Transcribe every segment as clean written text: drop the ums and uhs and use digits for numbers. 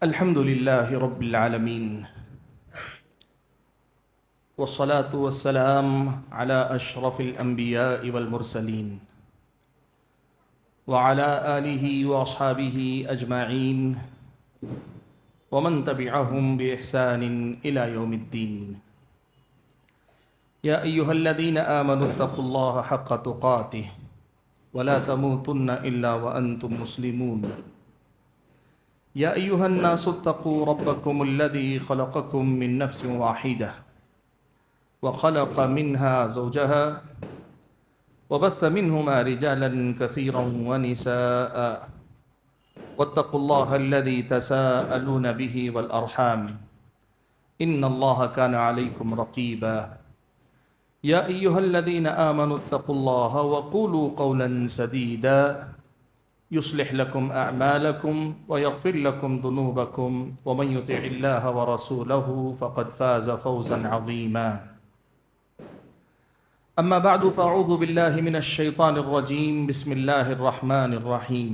الحمد لله رب العالمين والصلاة والسلام على أشرف الأنبياء والمرسلين وعلى آله وأصحابه أجمعين ومن تبعهم بإحسان إلى يوم الدين. يا أيها الذين آمنوا اتقوا الله حق تقاته ولا تموتن إلا وأنتم مسلمون. يا أيها الناس اتقوا ربكم الذي خلقكم من نفس واحدة وخلق منها زوجها وبث منهما رجالا كثيرا ونساء واتقوا الله الذي تساءلون به والأرحام إن الله كان عليكم رقيبا. يا أيها الذين آمنوا اتقوا الله وقولوا قولا سديدا يصلح لكم أعمالكم ويغفر لكم ذنوبكم ومن يطع الله ورسوله فقد فاز فوزا عظيما. أما بعد فأعوذ بالله من الشيطان الرجيم. بسم الله الرحمن الرحيم.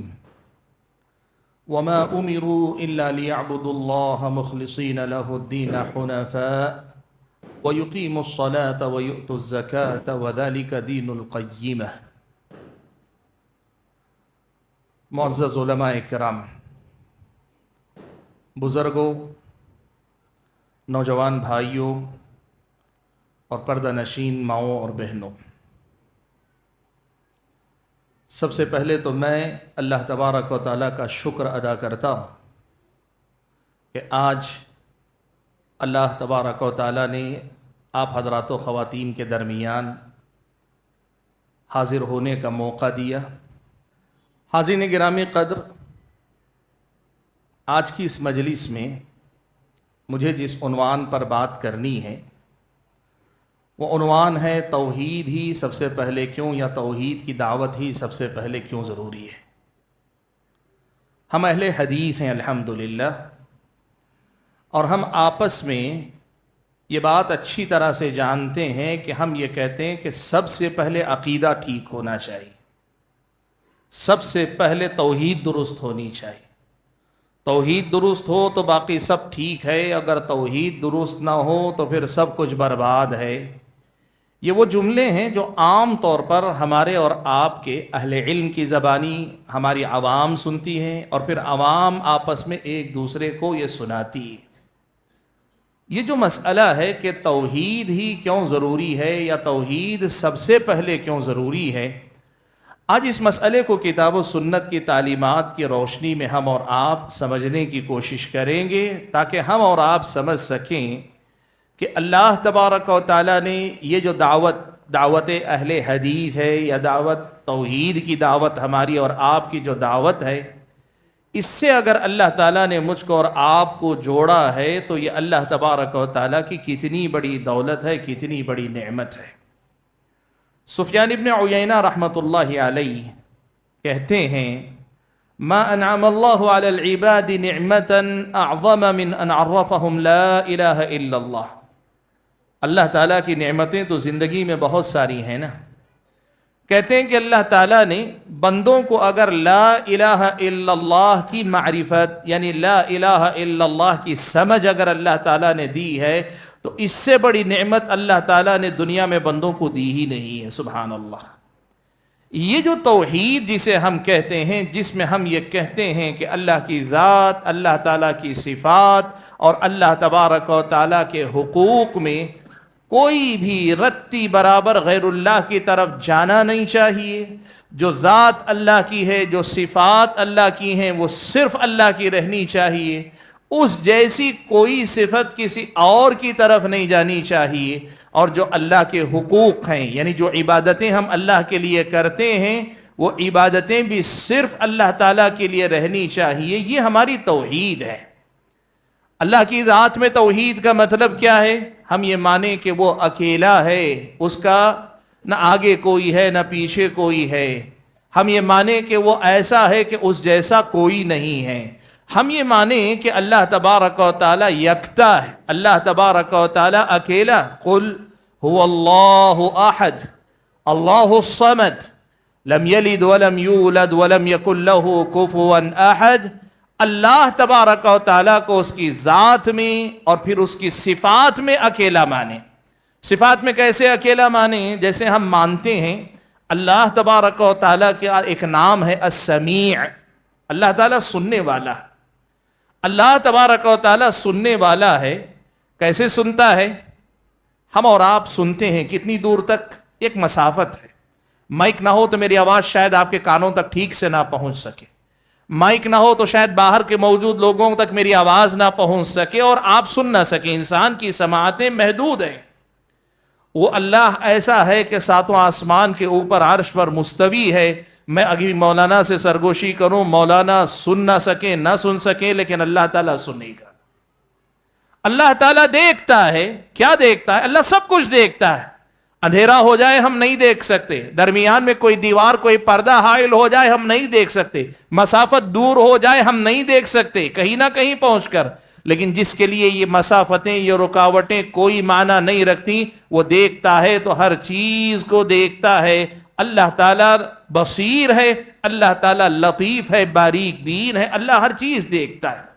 وما أمروا إلا ليعبدوا الله مخلصين له الدين حنفاء ويقيموا الصلاة ويؤتوا الزكاة وذلك دين القيمة. معزز علماء کرام، بزرگوں، نوجوان بھائیوں اور پردہ نشین ماؤں اور بہنوں، سب سے پہلے تو میں اللہ تبارک و تعالیٰ کا شکر ادا کرتا ہوں کہ آج اللہ تبارک و تعالیٰ نے آپ حضرات و خواتین کے درمیان حاضر ہونے کا موقع دیا. حاضرین گرامی قدر، آج کی اس مجلس میں مجھے جس عنوان پر بات کرنی ہے وہ عنوان ہے توحید ہی سب سے پہلے کیوں، یا توحید کی دعوت ہی سب سے پہلے کیوں ضروری ہے. ہم اہل حدیث ہیں الحمدللہ، اور ہم آپس میں یہ بات اچھی طرح سے جانتے ہیں کہ ہم یہ کہتے ہیں کہ سب سے پہلے عقیدہ ٹھیک ہونا چاہیے، سب سے پہلے توحید درست ہونی چاہیے. توحید درست ہو تو باقی سب ٹھیک ہے، اگر توحید درست نہ ہو تو پھر سب کچھ برباد ہے. یہ وہ جملے ہیں جو عام طور پر ہمارے اور آپ کے اہل علم کی زبانی ہماری عوام سنتی ہیں، اور پھر عوام آپس میں ایک دوسرے کو یہ سناتی ہے. یہ جو مسئلہ ہے کہ توحید ہی کیوں ضروری ہے یا توحید سب سے پہلے کیوں ضروری ہے، آج اس مسئلے کو کتاب و سنت کی تعلیمات کی روشنی میں ہم اور آپ سمجھنے کی کوشش کریں گے، تاکہ ہم اور آپ سمجھ سکیں کہ اللہ تبارک و تعالیٰ نے یہ جو دعوت اہل حدیث ہے، یا دعوت توحید کی دعوت ہماری اور آپ کی جو دعوت ہے، اس سے اگر اللہ تعالیٰ نے مجھ کو اور آپ کو جوڑا ہے تو یہ اللہ تبارک و تعالیٰ کی کتنی بڑی دولت ہے، کتنی بڑی نعمت ہے. سفیان ابن عیینہ رحمۃ اللہ علیہ کہتے ہیں: ما انعم اللہ علی العباد نعمتا اعظم من ان عرفهم لا الہ الا اللہ. اللہ تعالیٰ کی نعمتیں تو زندگی میں بہت ساری ہیں نا. کہتے ہیں کہ اللہ تعالیٰ نے بندوں کو اگر لا الہ الا اللہ کی معرفت، یعنی لا الہ الا اللہ کی سمجھ اگر اللہ تعالیٰ نے دی ہے تو اس سے بڑی نعمت اللہ تعالیٰ نے دنیا میں بندوں کو دی ہی نہیں ہے. سبحان اللہ. یہ جو توحید جسے ہم کہتے ہیں، جس میں ہم یہ کہتے ہیں کہ اللہ کی ذات، اللہ تعالیٰ کی صفات اور اللہ تبارک و تعالیٰ کے حقوق میں کوئی بھی رتی برابر غیر اللہ کی طرف جانا نہیں چاہیے. جو ذات اللہ کی ہے، جو صفات اللہ کی ہیں، وہ صرف اللہ کی رہنی چاہیے. اس جیسی کوئی صفت کسی اور کی طرف نہیں جانی چاہیے. اور جو اللہ کے حقوق ہیں، یعنی جو عبادتیں ہم اللہ کے لیے کرتے ہیں، وہ عبادتیں بھی صرف اللہ تعالیٰ کے لیے رہنی چاہیے. یہ ہماری توحید ہے. اللہ کی ذات میں توحید کا مطلب کیا ہے؟ ہم یہ مانیں کہ وہ اکیلا ہے، اس کا نہ آگے کوئی ہے نہ پیچھے کوئی ہے. ہم یہ مانیں کہ وہ ایسا ہے کہ اس جیسا کوئی نہیں ہے. ہم یہ مانیں کہ اللہ تبارک و تعالی یکتا ہے، اللہ تبارک و تعالی اکیلا. قل هو اللہ احد اللہ الصمد لم یلد ولم یولد ولم یکن له کفوا احد. اللہ تبارک و تعالیٰ کو اس کی ذات میں اور پھر اس کی صفات میں اکیلا مانیں۔ صفات میں کیسے اکیلا مانیں؟ جیسے ہم مانتے ہیں اللہ تبارک و تعالیٰ کا ایک نام ہے السمیع، اللہ تعالیٰ سننے والا۔ اللہ تبارک و تعالیٰ سننے والا ہے۔ کیسے سنتا ہے؟ ہم اور آپ سنتے ہیں کتنی دور تک؟ ایک مسافت ہے۔ مائک نہ ہو تو میری آواز شاید آپ کے کانوں تک ٹھیک سے نہ پہنچ سکے، مائک نہ ہو تو شاید باہر کے موجود لوگوں تک میری آواز نہ پہنچ سکے اور آپ سن نہ سکیں۔ انسان کی سماعتیں محدود ہیں۔ وہ اللہ ایسا ہے کہ ساتوں آسمان کے اوپر عرش پر مستوی ہے۔ میں ابھی مولانا سے سرگوشی کروں، مولانا سن نہ سکیں، نہ سن سکیں، لیکن اللہ تعالیٰ سنے گا۔ اللہ تعالیٰ دیکھتا ہے۔ کیا دیکھتا ہے؟ اللہ سب کچھ دیکھتا ہے۔ اندھیرا ہو جائے ہم نہیں دیکھ سکتے، درمیان میں کوئی دیوار کوئی پردہ حائل ہو جائے ہم نہیں دیکھ سکتے، مسافت دور ہو جائے ہم نہیں دیکھ سکتے کہیں نہ کہیں پہنچ کر، لیکن جس کے لیے یہ مسافتیں یہ رکاوٹیں کوئی معنی نہیں رکھتی، وہ دیکھتا ہے تو ہر چیز کو دیکھتا ہے۔ اللہ تعالیٰ بصیر ہے، اللہ تعالیٰ لطیف ہے، باریک بین ہے، اللہ ہر چیز دیکھتا ہے۔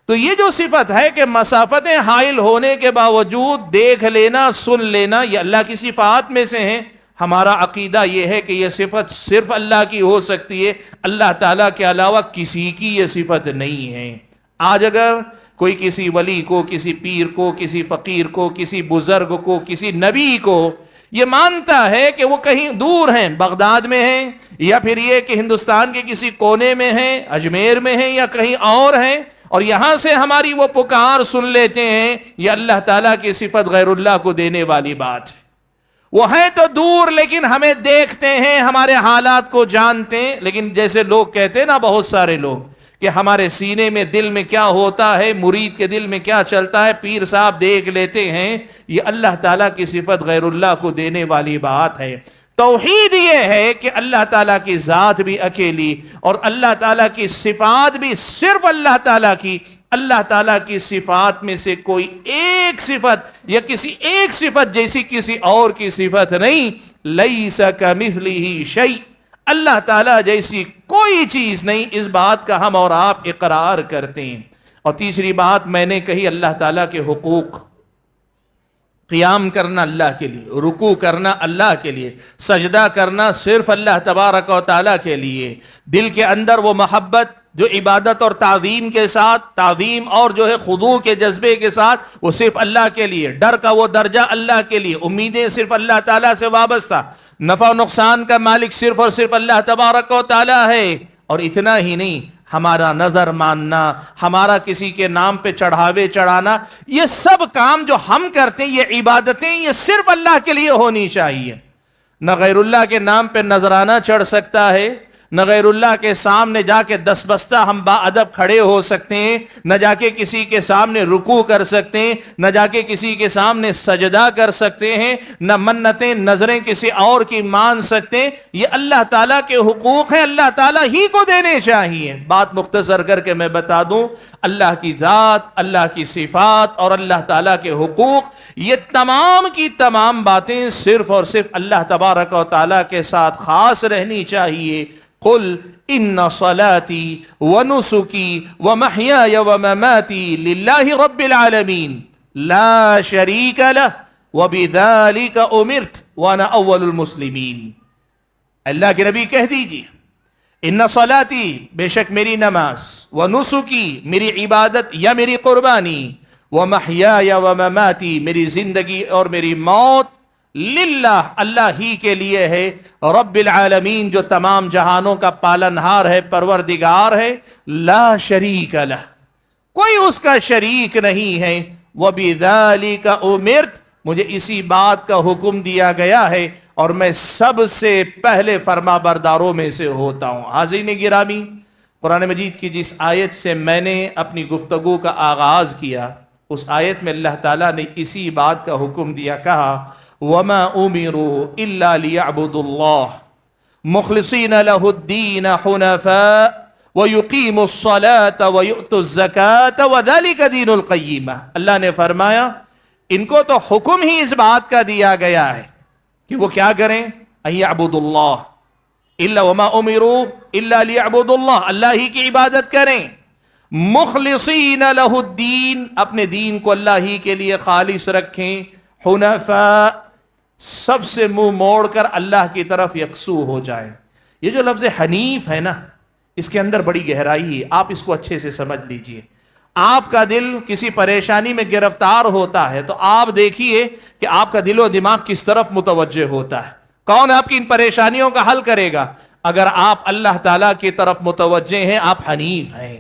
تو یہ جو صفت ہے کہ مسافتیں حائل ہونے کے باوجود دیکھ لینا، سن لینا، یہ اللہ کی صفات میں سے ہیں۔ ہمارا عقیدہ یہ ہے کہ یہ صفت صرف اللہ کی ہو سکتی ہے، اللہ تعالیٰ کے علاوہ کسی کی یہ صفت نہیں ہے۔ آج اگر کوئی کسی ولی کو، کسی پیر کو، کسی فقیر کو، کسی بزرگ کو، کسی نبی کو یہ مانتا ہے کہ وہ کہیں دور ہیں، بغداد میں ہیں، یا پھر یہ کہ ہندوستان کے کسی کونے میں ہیں، اجمیر میں ہیں، یا کہیں اور ہیں، اور یہاں سے ہماری وہ پکار سن لیتے ہیں، یہ اللہ تعالیٰ کی صفت غیر اللہ کو دینے والی بات ہے۔ وہ ہیں تو دور لیکن ہمیں دیکھتے ہیں، ہمارے حالات کو جانتے ہیں، لیکن جیسے لوگ کہتے ہیں نا، بہت سارے لوگ، کہ ہمارے سینے میں دل میں کیا ہوتا ہے، مرید کے دل میں کیا چلتا ہے پیر صاحب دیکھ لیتے ہیں، یہ اللہ تعالیٰ کی صفت غیر اللہ کو دینے والی بات ہے۔ توحید یہ ہے کہ اللہ تعالیٰ کی ذات بھی اکیلی اور اللہ تعالیٰ کی صفات بھی صرف اللہ تعالیٰ کی، اللہ تعالیٰ کی صفات میں سے کوئی ایک صفت یا کسی ایک صفت جیسی کسی اور کی صفت نہیں۔ لیس کمثلہ شیء، اللہ تعالیٰ جیسی کوئی چیز نہیں، اس بات کا ہم اور آپ اقرار کرتے ہیں۔ اور تیسری بات میں نے کہی، اللہ تعالیٰ کے حقوق، قیام کرنا اللہ کے لیے، رکوع کرنا اللہ کے لیے، سجدہ کرنا صرف اللہ تبارک و تعالیٰ کے لیے، دل کے اندر وہ محبت جو عبادت اور تعظیم کے ساتھ، تعظیم اور جو ہے خضوع کے جذبے کے ساتھ، وہ صرف اللہ کے لیے، ڈر کا وہ درجہ اللہ کے لیے، امیدیں صرف اللہ تعالیٰ سے وابستہ، نفع و نقصان کا مالک صرف اور صرف اللہ تبارک و تعالیٰ ہے۔ اور اتنا ہی نہیں، ہمارا نظر ماننا، ہمارا کسی کے نام پہ چڑھاوے چڑھانا، یہ سب کام جو ہم کرتے ہیں، یہ عبادتیں، یہ صرف اللہ کے لیے ہونی چاہیے۔ نہ غیر اللہ کے نام پہ نذرانہ چڑھ سکتا ہے، نہ غیر اللہ کے سامنے جا کے دس بستہ ہم با ادب کھڑے ہو سکتے ہیں، نہ جا کے کسی کے سامنے رکوع کر سکتے ہیں، نہ جا کے کسی کے سامنے سجدہ کر سکتے ہیں، نہ منتیں نظریں کسی اور کی مان سکتے ہیں۔ یہ اللہ تعالیٰ کے حقوق ہیں، اللہ تعالیٰ ہی کو دینے چاہیے۔ بات مختصر کر کے میں بتا دوں، اللہ کی ذات، اللہ کی صفات اور اللہ تعالیٰ کے حقوق، یہ تمام کی تمام باتیں صرف اور صرف اللہ تبارک و تعالیٰ کے ساتھ خاص رہنی چاہیے۔ قل ان صلاتي ونسكي ومحياي ومماتي لله رب العالمين لا شريك له وبذلك امرت وانا اول المسلمين۔ اللہ کے نبی کہہ دیجیے، ان صلاتی، بے شک میری نماز، ونسکی، میری عبادت یا میری قربانی، ومحیاي ومماتی، میری زندگی اور میری موت، للہ، اللہ ہی کے لیے ہے، رب العالمین، جو تمام جہانوں کا پالنہار ہے، پروردگار ہے، لا شریک لہ، کوئی اس کا شریک نہیں ہے، وبذالک امرت، مجھے اسی بات کا حکم دیا گیا ہے اور میں سب سے پہلے فرما برداروں میں سے ہوتا ہوں۔ حاضرین گرامی، قرآن مجید کی جس آیت سے میں نے اپنی گفتگو کا آغاز کیا، اس آیت میں اللہ تعالیٰ نے اسی بات کا حکم دیا، کہا وَمَا أُمِرُوا إِلَّا لِيَعْبُدُوا اللَّهَ مُخْلِصِينَ لَهُ الدِّينَ حُنَفَاءَ وَيُقِيمُوا الصَّلَاةَ وَيُؤْتُوا الزَّكَاةَ وَذَلِكَ دِينُ الْقَيِّمَةِ۔ اللہ نے فرمایا ان کو تو حکم ہی اس بات کا دیا گیا ہے کہ وہ کیا کریں، أَن يَعْبُدُوا اللَّهَ، إِلَّا وَمَا أُمِرُوا إِلَّا لِيَعْبُدُوا اللَّهَ، اللہ ہی کی عبادت کریں، مخلصین لہ الدین، اپنے دین کو اللہ ہی کے لیے خالص رکھیں، حنفاء، سب سے منہ موڑ کر اللہ کی طرف یکسو ہو جائیں۔ یہ جو لفظ حنیف ہے نا، اس کے اندر بڑی گہرائی ہے، آپ اس کو اچھے سے سمجھ لیجئے۔ آپ کا دل کسی پریشانی میں گرفتار ہوتا ہے تو آپ دیکھیے کہ آپ کا دل و دماغ کس طرف متوجہ ہوتا ہے۔ کون آپ کی ان پریشانیوں کا حل کرے گا؟ اگر آپ اللہ تعالیٰ کی طرف متوجہ ہیں، آپ حنیف ہیں۔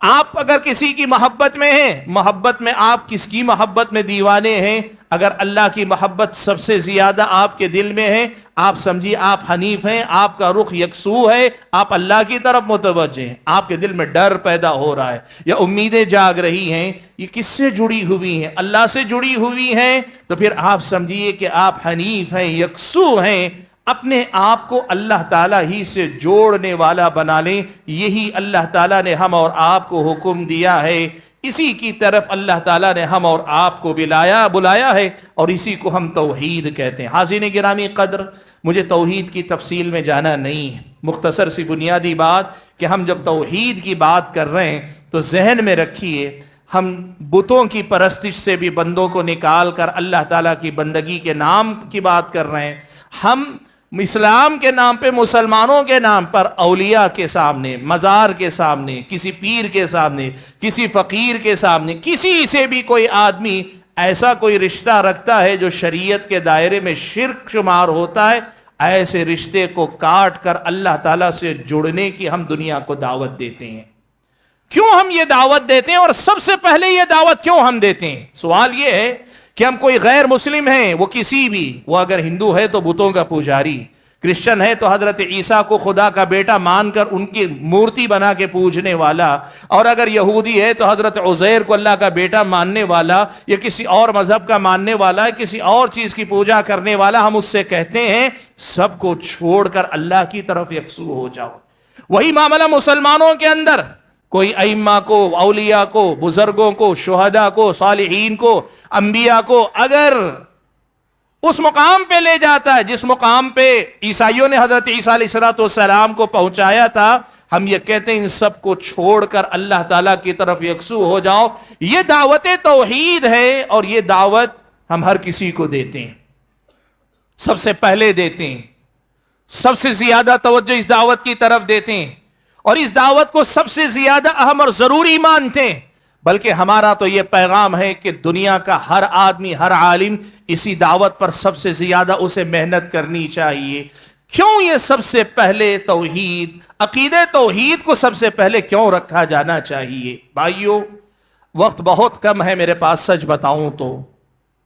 آپ اگر کسی کی محبت میں ہیں، محبت میں آپ کس کی محبت میں دیوانے ہیں؟ اگر اللہ کی محبت سب سے زیادہ آپ کے دل میں ہے، آپ سمجھیے آپ حنیف ہیں، آپ کا رخ یکسو ہے، آپ اللہ کی طرف متوجہ ہیں۔ آپ کے دل میں ڈر پیدا ہو رہا ہے یا امیدیں جاگ رہی ہیں، یہ کس سے جڑی ہوئی ہیں؟ اللہ سے جڑی ہوئی ہیں، تو پھر آپ سمجھیے کہ آپ حنیف ہیں، یکسو ہیں۔ اپنے آپ کو اللہ تعالیٰ ہی سے جوڑنے والا بنا لیں، یہی اللہ تعالیٰ نے ہم اور آپ کو حکم دیا ہے، اسی کی طرف اللہ تعالیٰ نے ہم اور آپ کو بلایا ہے، اور اسی کو ہم توحید کہتے ہیں۔ حاضرین گرامی قدر، مجھے توحید کی تفصیل میں جانا نہیں ہے، مختصر سی بنیادی بات کہ ہم جب توحید کی بات کر رہے ہیں تو ذہن میں رکھیے، ہم بتوں کی پرستش سے بھی بندوں کو نکال کر اللہ تعالیٰ کی بندگی کے نام کی بات کر رہے ہیں۔ ہم اسلام کے نام پہ، مسلمانوں کے نام پر اولیاء کے سامنے، مزار کے سامنے، کسی پیر کے سامنے، کسی فقیر کے سامنے، کسی سے بھی کوئی آدمی ایسا کوئی رشتہ رکھتا ہے جو شریعت کے دائرے میں شرک شمار ہوتا ہے، ایسے رشتے کو کاٹ کر اللہ تعالیٰ سے جڑنے کی ہم دنیا کو دعوت دیتے ہیں۔ کیوں ہم یہ دعوت دیتے ہیں، اور سب سے پہلے یہ دعوت کیوں ہم دیتے ہیں؟ سوال یہ ہے کہ ہم کوئی غیر مسلم ہیں، وہ کسی بھی، وہ اگر ہندو ہے تو بتوں کا پجاری، کرسچن ہے تو حضرت عیسیٰ کو خدا کا بیٹا مان کر ان کی مورتی بنا کے پوجنے والا، اور اگر یہودی ہے تو حضرت عزیر کو اللہ کا بیٹا ماننے والا، یا کسی اور مذہب کا ماننے والا، کسی اور چیز کی پوجا کرنے والا، ہم اس سے کہتے ہیں سب کو چھوڑ کر اللہ کی طرف یکسو ہو جاؤ۔ وہی معاملہ مسلمانوں کے اندر، کوئی ائمہ کو، اولیاء کو، بزرگوں کو، شہداء کو، صالحین کو، انبیاء کو اگر اس مقام پہ لے جاتا ہے جس مقام پہ عیسائیوں نے حضرت عیسیٰ علیہ السلام کو پہنچایا تھا، ہم یہ کہتے ہیں ان سب کو چھوڑ کر اللہ تعالیٰ کی طرف یکسو ہو جاؤ۔ یہ دعوت توحید ہے، اور یہ دعوت ہم ہر کسی کو دیتے ہیں، سب سے پہلے دیتے ہیں، سب سے زیادہ توجہ اس دعوت کی طرف دیتے ہیں، اور اس دعوت کو سب سے زیادہ اہم اور ضروری مانتے ہیں۔ بلکہ ہمارا تو یہ پیغام ہے کہ دنیا کا ہر آدمی، ہر عالم اسی دعوت پر سب سے زیادہ اسے محنت کرنی چاہیے۔ کیوں یہ سب سے پہلے توحید، عقیدہ توحید کو سب سے پہلے کیوں رکھا جانا چاہیے؟ بھائیو، وقت بہت کم ہے میرے پاس، سچ بتاؤں تو،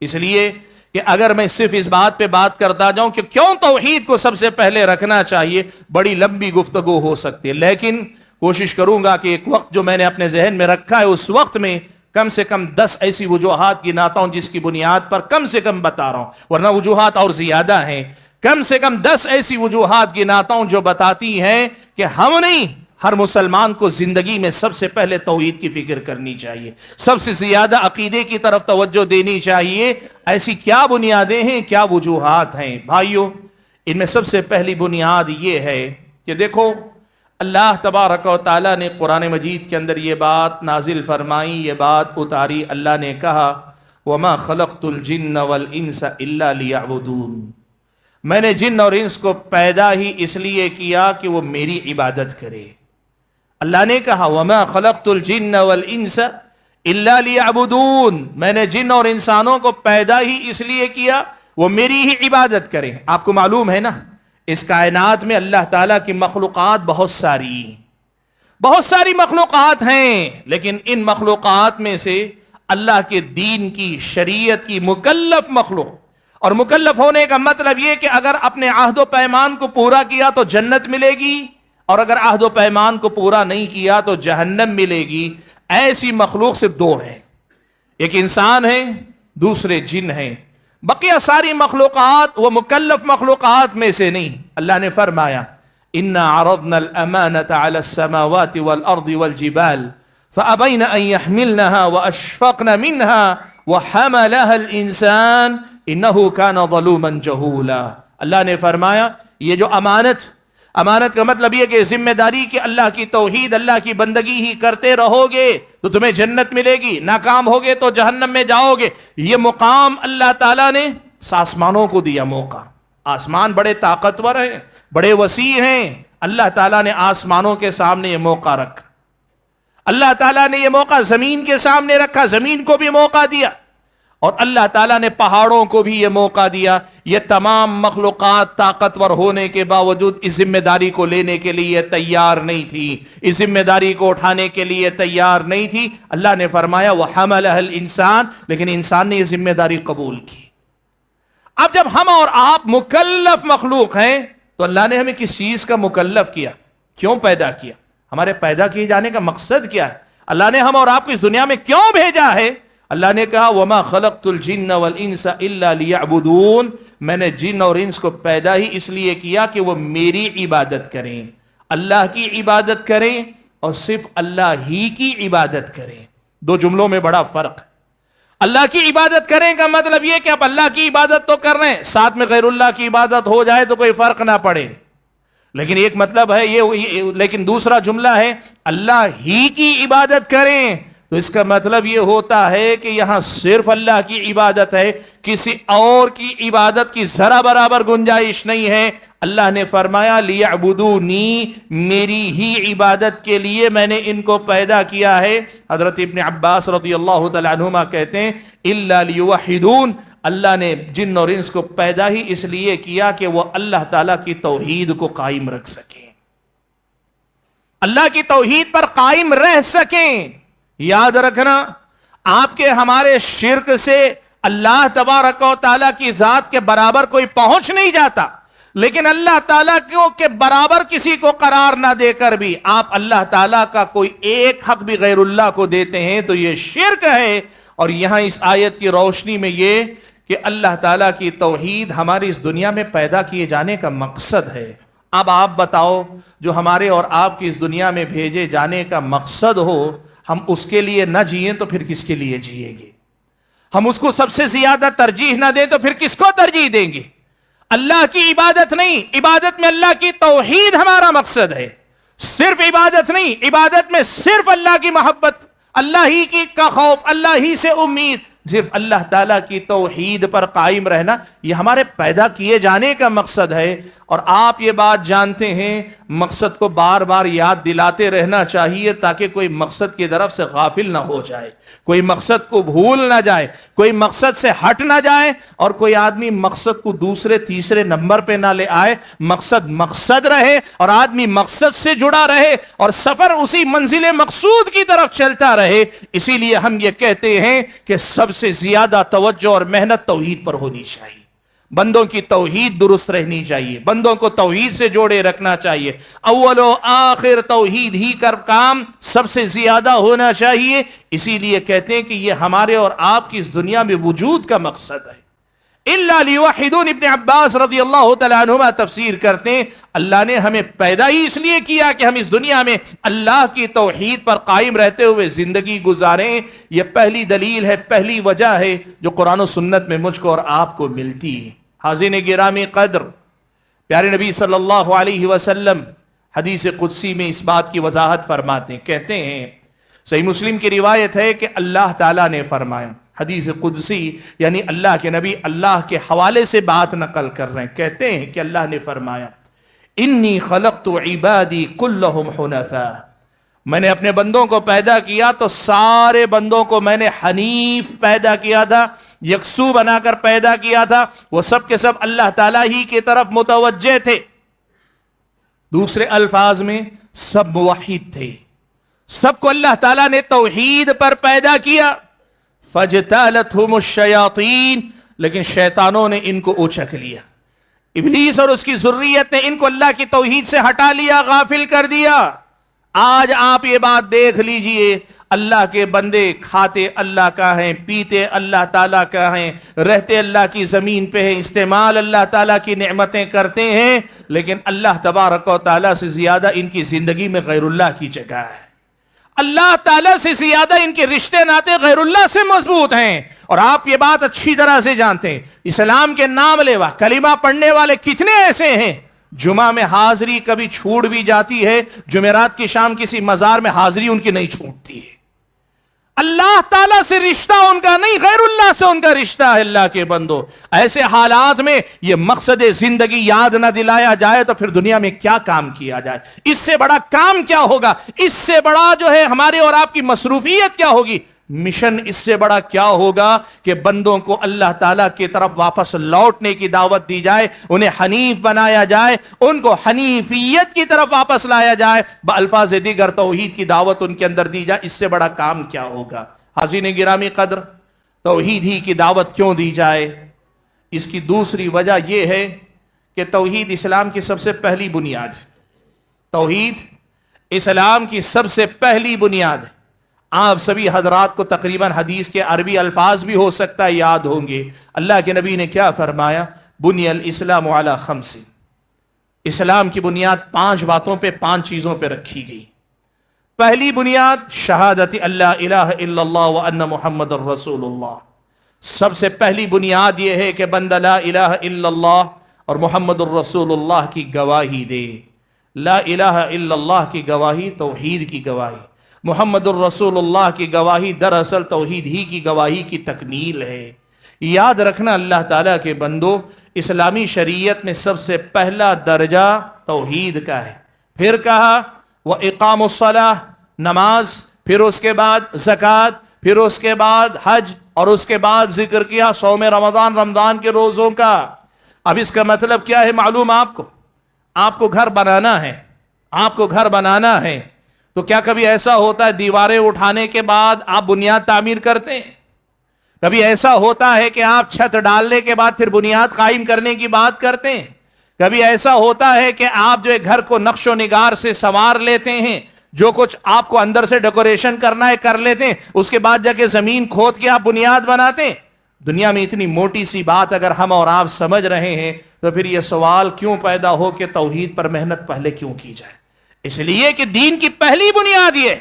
اس لیے کہ اگر میں صرف اس بات پہ بات کرتا جاؤں کہ کیوں توحید کو سب سے پہلے رکھنا چاہیے، بڑی لمبی گفتگو ہو سکتی ہے، لیکن کوشش کروں گا کہ ایک وقت جو میں نے اپنے ذہن میں رکھا ہے، اس وقت میں کم سے کم 10 ایسی وجوہات گناتا ہوں جس کی بنیاد پر کم سے کم بتا رہا ہوں، ورنہ وجوہات اور زیادہ ہیں۔ کم سے کم 10 ایسی وجوہات گناتا ہوں جو بتاتی ہیں کہ ہم نہیں، ہر مسلمان کو زندگی میں سب سے پہلے توحید کی فکر کرنی چاہیے، سب سے زیادہ عقیدے کی طرف توجہ دینی چاہیے۔ ایسی کیا بنیادیں ہیں، کیا وجوہات ہیں؟ بھائیو، ان میں سب سے پہلی بنیاد یہ ہے کہ دیکھو، اللہ تبارک و تعالیٰ نے قرآن مجید کے اندر یہ بات نازل فرمائی، یہ بات اتاری۔ اللہ نے کہا وَمَا خَلَقْتُ الْجِنَّ وَالْإِنسَ إِلَّا لِيَعْبُدُونَ، میں نے جن اور انس کو پیدا ہی اس لیے کیا کہ وہ میری عبادت کرے۔ اللہ نے کہا وَمَا خَلَقْتُ الْجِنَّ وَالْإِنسَ إِلَّا لِيَعْبُدُونَ، میں نے جن اور انسانوں کو پیدا ہی اس لیے کیا وہ میری ہی عبادت کریں۔ آپ کو معلوم ہے نا، اس کائنات میں اللہ تعالیٰ کی مخلوقات بہت ساری مخلوقات ہیں، لیکن ان مخلوقات میں سے اللہ کے دین کی، شریعت کی مکلف مخلوق، اور مکلف ہونے کا مطلب یہ کہ اگر اپنے عہد و پیمان کو پورا کیا تو جنت ملے گی، اور اگر عہد و پیمان کو پورا نہیں کیا تو جہنم ملے گی۔ ایسی مخلوق صرف 2 ہیں، ایک انسان ہے، دوسرے جن ہیں۔ بقیہ ساری مخلوقات وہ مکلف مخلوقات میں سے نہیں۔ اللہ نے فرمایا اِنَّا عَرَضْنَا الْأَمَانَةَ عَلَى السَّمَاوَاتِ وَالْأَرْضِ وَالْجِبَالِ فَأَبَيْنَ أَن يَحْمِلْنَهَا وَأَشْفَقْنَ مِنْهَا وَحَمَلَهَا الْإِنسَانُ إِنَّهُ كَانَ ظَلُومًا جَهُولًا۔ اللہ نے فرمایا یہ جو امانت امانت کا مطلب یہ کہ ذمہ داری کہ اللہ کی توحید، اللہ کی بندگی ہی کرتے رہو گے تو تمہیں جنت ملے گی، ناکام ہوگے تو جہنم میں جاؤ گے۔ یہ مقام اللہ تعالیٰ نے آسمانوں کو دیا موقع۔ آسمان بڑے طاقتور ہیں، بڑے وسیع ہیں، اللہ تعالیٰ نے آسمانوں کے سامنے یہ موقع رکھا۔ اللہ تعالیٰ نے یہ موقع زمین کے سامنے رکھا، زمین کو بھی موقع دیا، اور اللہ تعالیٰ نے پہاڑوں کو بھی یہ موقع دیا۔ یہ تمام مخلوقات طاقتور ہونے کے باوجود اس ذمہ داری کو لینے کے لیے تیار نہیں تھی، اس ذمہ داری کو اٹھانے کے لیے تیار نہیں تھی۔ اللہ نے فرمایا وَحَمَلَهَا الْإِنسَانُ، لیکن انسان نے یہ ذمہ داری قبول کی۔ اب جب ہم اور آپ مکلف مخلوق ہیں تو اللہ نے ہمیں کس چیز کا مکلف کیا؟ کیوں پیدا کیا؟ ہمارے پیدا کیے جانے کا مقصد کیا ہے؟ اللہ نے ہم اور آپ کو اس دنیا میں کیوں بھیجا ہے؟ اللہ نے کہا وَمَا خَلَقْتُ الْجِنَّ وَالْإِنسَ إِلَّا لِيَعْبُدُونَ، میں نے جن اور انس کو پیدا ہی اس لیے کیا کہ وہ میری عبادت کریں، اللہ کی عبادت کریں، اور صرف اللہ ہی کی عبادت کریں۔ دو جملوں میں بڑا فرق ہے۔ اللہ کی عبادت کریں کا مطلب یہ کہ آپ اللہ کی عبادت تو کر رہے ہیں، ساتھ میں غیر اللہ کی عبادت ہو جائے تو کوئی فرق نہ پڑے، لیکن ایک مطلب ہے یہ، لیکن دوسرا جملہ ہے اللہ ہی کی عبادت کریں، تو اس کا مطلب یہ ہوتا ہے کہ یہاں صرف اللہ کی عبادت ہے، کسی اور کی عبادت کی ذرا برابر گنجائش نہیں ہے۔ اللہ نے فرمایا لیعبدونی، میری ہی عبادت کے لیے میں نے ان کو پیدا کیا ہے۔ حضرت ابن عباس رضی اللہ تعالیٰ عنہما کہتے ہیں الا لیوحدون، اللہ نے جن اور انس کو پیدا ہی اس لیے کیا کہ وہ اللہ تعالیٰ کی توحید کو قائم رکھ سکیں، اللہ کی توحید پر قائم رہ سکیں۔ یاد رکھنا، آپ کے ہمارے شرک سے اللہ تبارک و تعالیٰ کی ذات کے برابر کوئی پہنچ نہیں جاتا، لیکن اللہ تعالیٰ کے برابر کسی کو قرار نہ دے کر بھی آپ اللہ تعالیٰ کا کوئی ایک حق بھی غیر اللہ کو دیتے ہیں تو یہ شرک ہے۔ اور یہاں اس آیت کی روشنی میں یہ کہ اللہ تعالیٰ کی توحید ہماری اس دنیا میں پیدا کیے جانے کا مقصد ہے۔ اب آپ بتاؤ، جو ہمارے اور آپ کی اس دنیا میں بھیجے جانے کا مقصد ہو، ہم اس کے لیے نہ جئیں تو پھر کس کے لیے جئیں گے؟ ہم اس کو سب سے زیادہ ترجیح نہ دیں تو پھر کس کو ترجیح دیں گے؟ اللہ کی عبادت نہیں، عبادت میں اللہ کی توحید ہمارا مقصد ہے۔ صرف عبادت نہیں، عبادت میں صرف اللہ کی محبت، اللہ ہی کی کا خوف، اللہ ہی سے امید، صرف اللہ تعالیٰ کی توحید پر قائم رہنا، یہ ہمارے پیدا کیے جانے کا مقصد ہے۔ اور آپ یہ بات جانتے ہیں، مقصد کو بار بار یاد دلاتے رہنا چاہیے تاکہ کوئی مقصد کی طرف سے غافل نہ ہو جائے، کوئی مقصد کو بھول نہ جائے، کوئی مقصد سے ہٹ نہ جائے، اور کوئی آدمی مقصد کو دوسرے تیسرے نمبر پہ نہ لے آئے۔ مقصد مقصد رہے اور آدمی مقصد سے جڑا رہے اور سفر اسی منزل مقصود کی طرف چلتا رہے۔ اسی لیے ہم یہ کہتے ہیں کہ سب سے زیادہ توجہ اور محنت توحید پر ہونی چاہیے، بندوں کی توحید درست رہنی چاہیے، بندوں کو توحید سے جوڑے رکھنا چاہیے، اول و آخر توحید ہی کا کام سب سے زیادہ ہونا چاہیے۔ اسی لیے کہتے ہیں کہ یہ ہمارے اور آپ کی اس دنیا میں وجود کا مقصد ہے۔ الا لیوحدون، ابن عباس رضی اللہ تعالیٰ عنہما تفسیر کرتے ہیں اللہ نے ہمیں پیدا ہی اس لیے کیا کہ ہم اس دنیا میں اللہ کی توحید پر قائم رہتے ہوئے زندگی گزاریں۔ یہ پہلی دلیل ہے، پہلی وجہ ہے جو قرآن و سنت میں مجھ کو اور آپ کو ملتی ہے۔ حاضرین گرامی قدر، پیارے نبی صلی اللہ علیہ وسلم حدیث قدسی میں اس بات کی وضاحت فرماتے ہیں، کہتے ہیں، صحیح مسلم کی روایت ہے کہ اللہ تعالیٰ نے فرمایا، حدیث قدسی یعنی اللہ کے نبی اللہ کے حوالے سے بات نقل کر رہے ہیں، کہتے ہیں کہ اللہ نے فرمایا انی خلقت عبادی کلہم حنفاء، میں نے اپنے بندوں کو پیدا کیا تو سارے بندوں کو میں نے حنیف پیدا کیا تھا، یکسو بنا کر پیدا کیا تھا، وہ سب کے سب اللہ تعالیٰ ہی کی طرف متوجہ تھے۔ دوسرے الفاظ میں سب موحد تھے، سب کو اللہ تعالیٰ نے توحید پر پیدا کیا۔ فَاجْتَالَتْهُمُ الشَّيَاطِينَ، لیکن شیطانوں نے ان کو اچک لیا، ابلیس اور اس کی ذریت نے ان کو اللہ کی توحید سے ہٹا لیا، غافل کر دیا۔ آج آپ یہ بات دیکھ لیجئے، اللہ کے بندے کھاتے اللہ کا ہیں، پیتے اللہ تعالیٰ کا ہیں، رہتے اللہ کی زمین پہ ہیں، استعمال اللہ تعالیٰ کی نعمتیں کرتے ہیں، لیکن اللہ تبارک و تعالیٰ سے زیادہ ان کی زندگی میں غیر اللہ کی جگہ ہے، اللہ تعالیٰ سے زیادہ ان کے رشتے ناتے غیر اللہ سے مضبوط ہیں۔ اور آپ یہ بات اچھی طرح سے جانتے ہیں، اسلام کے نام لیوا کلمہ پڑھنے والے کتنے ایسے ہیں جمعہ میں حاضری کبھی چھوٹ بھی جاتی ہے، جمعرات کی شام کسی مزار میں حاضری ان کی نہیں چھوٹتی ہے۔ اللہ تعالیٰ سے رشتہ ان کا نہیں، غیر اللہ سے ان کا رشتہ ہے۔ اللہ کے بندو، ایسے حالات میں یہ مقصد زندگی یاد نہ دلایا جائے تو پھر دنیا میں کیا کام کیا جائے؟ اس سے بڑا کام کیا ہوگا؟ اس سے بڑا جو ہے ہمارے اور آپ کی مصروفیت کیا ہوگی؟ مشن اس سے بڑا کیا ہوگا کہ بندوں کو اللہ تعالیٰ کی طرف واپس لوٹنے کی دعوت دی جائے، انہیں حنیف بنایا جائے، ان کو حنیفیت کی طرف واپس لایا جائے، بالفاظ دیگر توحید کی دعوت ان کے اندر دی جائے۔ اس سے بڑا کام کیا ہوگا؟ حاضرین گرامی قدر، توحید ہی کی دعوت کیوں دی جائے؟ اس کی دوسری وجہ یہ ہے کہ توحید اسلام کی سب سے پہلی بنیاد ہے۔ توحید اسلام کی سب سے پہلی بنیاد ہے۔ آپ سبھی حضرات کو تقریباً حدیث کے عربی الفاظ بھی ہو سکتا ہے یاد ہوں گے۔ اللہ کے نبی نے کیا فرمایا؟ بنی الاسلام علی خمس، اسلام کی بنیاد 5 باتوں پہ، 5 چیزوں پہ رکھی گئی۔ پہلی بنیاد شہادت اللہ الہ الا اللہ وان محمد الرسول اللہ۔ سب سے پہلی بنیاد یہ ہے کہ بندہ لا الہ الا اللہ اور محمد الرسول اللہ کی گواہی دے۔ لا الہ الا اللہ کی گواہی توحید کی گواہی، محمد الرسول اللہ کی گواہی دراصل توحید ہی کی گواہی کی تکمیل ہے۔ یاد رکھنا اللہ تعالیٰ کے بندو، اسلامی شریعت میں سب سے پہلا درجہ توحید کا ہے۔ پھر کہا وَإِقَامُ الصَّلَاةِ، نماز، پھر اس کے بعد زکوٰۃ، پھر اس کے بعد حج، اور اس کے بعد ذکر کیا صوم رمضان، رمضان کے روزوں کا۔ اب اس کا مطلب کیا ہے معلوم آپ کو؟ آپ کو گھر بنانا ہے، آپ کو گھر بنانا ہے تو کیا کبھی ایسا ہوتا ہے دیواریں اٹھانے کے بعد آپ بنیاد تعمیر کرتے ہیں؟ کبھی ایسا ہوتا ہے کہ آپ چھت ڈالنے کے بعد پھر بنیاد قائم کرنے کی بات کرتے ہیں؟ کبھی ایسا ہوتا ہے کہ آپ جو گھر کو نقش و نگار سے سنوار لیتے ہیں، جو کچھ آپ کو اندر سے ڈیکوریشن کرنا ہے کر لیتے ہیں، اس کے بعد جا کے زمین کھود کے آپ بنیاد بناتے ہیں؟ دنیا میں اتنی موٹی سی بات اگر ہم اور آپ سمجھ رہے ہیں تو پھر یہ سوال کیوں پیدا ہو کہ توحید پر محنت پہلے کیوں کی جائے؟ اس لیے کہ دین کی پہلی بنیاد یہ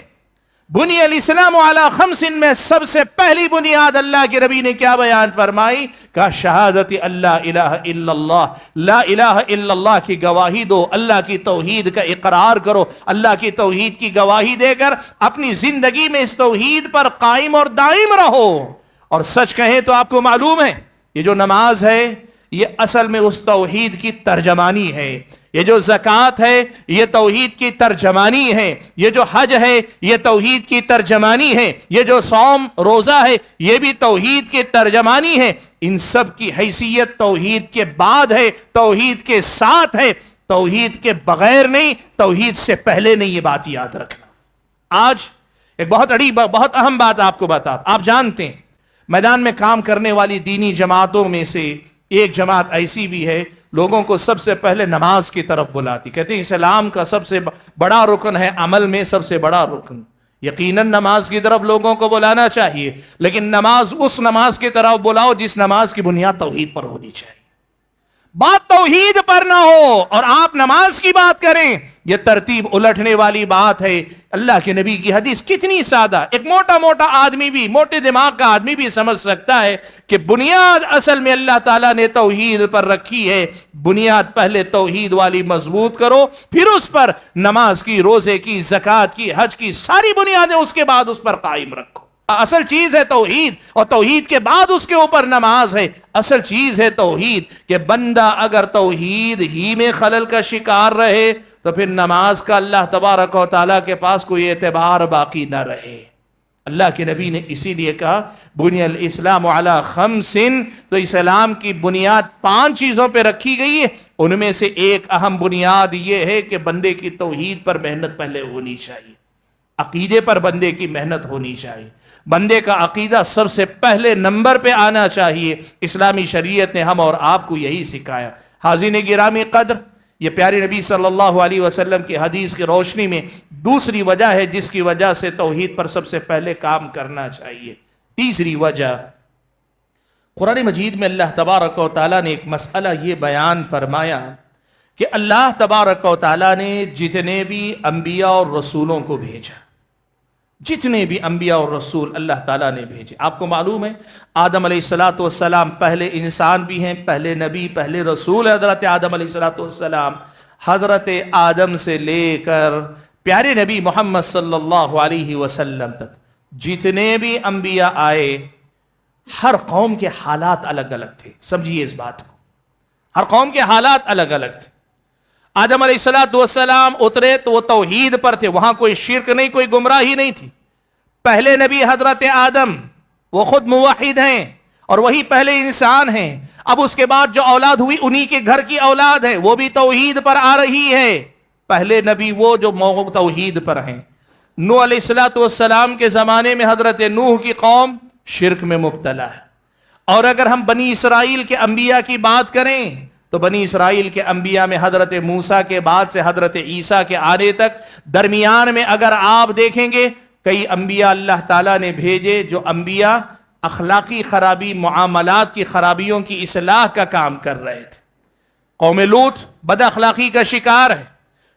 بنی الاسلام علی خمس میں سب سے پہلی بنیاد اللہ کے نبی نے کیا بیان فرمائی؟ کہ شہادت اللہ الہ الا اللہ، لا الہ الا اللہ کی گواہی دو، اللہ کی توحید کا اقرار کرو، اللہ کی توحید کی گواہی دے کر اپنی زندگی میں اس توحید پر قائم اور دائم رہو۔ اور سچ کہیں تو آپ کو معلوم ہے یہ جو نماز ہے یہ اصل میں اس توحید کی ترجمانی ہے، یہ جو زکوٰۃ ہے یہ توحید کی ترجمانی ہے، یہ جو حج ہے یہ توحید کی ترجمانی ہے، یہ جو صوم روزہ ہے یہ بھی توحید کی ترجمانی ہے۔ ان سب کی حیثیت توحید کے بعد ہے، توحید کے ساتھ ہے، توحید کے بغیر نہیں، توحید سے پہلے نہیں۔ یہ بات یاد رکھنا۔ آج ایک بہت اہم بات آپ کو بتا، آپ جانتے ہیں میدان میں کام کرنے والی دینی جماعتوں میں سے ایک جماعت ایسی بھی ہے لوگوں کو سب سے پہلے نماز کی طرف بلاتی، کہتے ہیں اسلام کا سب سے بڑا رکن ہے، عمل میں سب سے بڑا رکن۔ یقیناً نماز کی طرف لوگوں کو بلانا چاہیے، لیکن نماز اس نماز کی طرف بلاؤ جس نماز کی بنیاد توحید پر ہونی چاہیے۔ بات توحید پر نہ ہو اور آپ نماز کی بات کریں، یہ ترتیب الٹنے والی بات ہے۔ اللہ کے نبی کی حدیث کتنی سادہ، ایک موٹا آدمی بھی، موٹے دماغ کا آدمی بھی سمجھ سکتا ہے کہ بنیاد اصل میں اللہ تعالیٰ نے توحید پر رکھی ہے۔ بنیاد پہلے توحید والی مضبوط کرو، پھر اس پر نماز کی، روزے کی، زکوٰۃ کی، حج کی ساری بنیادیں اس کے بعد اس پر قائم رکھو۔ اصل چیز ہے توحید، اور توحید کے بعد اس کے اوپر نماز ہے۔ اصل چیز ہے توحید کہ بندہ اگر توحید ہی میں خلل کا شکار رہے تو پھر نماز کا اللہ تبارک و تعالیٰ کے پاس کوئی اعتبار باقی نہ رہے۔ اللہ کے نبی نے اسی لیے کہا بنی الاسلام علی خمس، تو اسلام کی بنیاد 5 چیزوں پہ رکھی گئی ہے۔ ان میں سے ایک اہم بنیاد یہ ہے کہ بندے کی توحید پر محنت پہلے ہونی چاہیے، عقیدے پر بندے کی محنت ہونی چاہیے، بندے کا عقیدہ سب سے پہلے نمبر پہ آنا چاہیے۔ اسلامی شریعت نے ہم اور آپ کو یہی سکھایا۔ حاضرین گرامی قدر، یہ پیارے نبی صلی اللہ علیہ وسلم کی حدیث کی روشنی میں دوسری وجہ ہے جس کی وجہ سے توحید پر سب سے پہلے کام کرنا چاہیے۔ تیسری وجہ، قرآن مجید میں اللہ تبارک و تعالیٰ نے ایک مسئلہ یہ بیان فرمایا کہ اللہ تبارک و تعالیٰ نے جتنے بھی انبیاء اور رسولوں کو بھیجا، جتنے بھی انبیاء اور رسول اللہ تعالیٰ نے بھیجے، آپ کو معلوم ہے آدم علیہ السلام پہلے انسان بھی ہیں، پہلے نبی، پہلے رسول حضرت آدم علیہ السلام۔ حضرت آدم سے لے کر پیارے نبی محمد صلی اللہ علیہ وسلم تک جتنے بھی انبیاء آئے، ہر قوم کے حالات الگ الگ تھے. سمجھیے اس بات کو، ہر قوم کے حالات الگ الگ تھے. آدم علیہ السلام اترے تو وہ توحید پر تھے، وہاں کوئی شرک نہیں، کوئی گمراہی نہیں تھی. پہلے نبی حضرت آدم، وہ خود موحد ہیں اور وہی پہلے انسان ہیں. اب اس کے بعد جو اولاد ہوئی انہی کے گھر کی اولاد ہے، وہ بھی توحید پر آ رہی ہے. پہلے نبی وہ جو توحید پر ہیں. نوح علیہ السلام کے زمانے میں حضرت نوح کی قوم شرک میں مبتلا ہے. اور اگر ہم بنی اسرائیل کے انبیاء کی بات کریں تو بنی اسرائیل کے انبیاء میں حضرت موسیٰ کے بعد سے حضرت عیسیٰ کے آنے تک درمیان میں اگر آپ دیکھیں گے کئی انبیاء اللہ تعالیٰ نے بھیجے جو انبیاء اخلاقی خرابی، معاملات کی خرابیوں کی اصلاح کا کام کر رہے تھے. قوم لوط بد اخلاقی کا شکار ہے.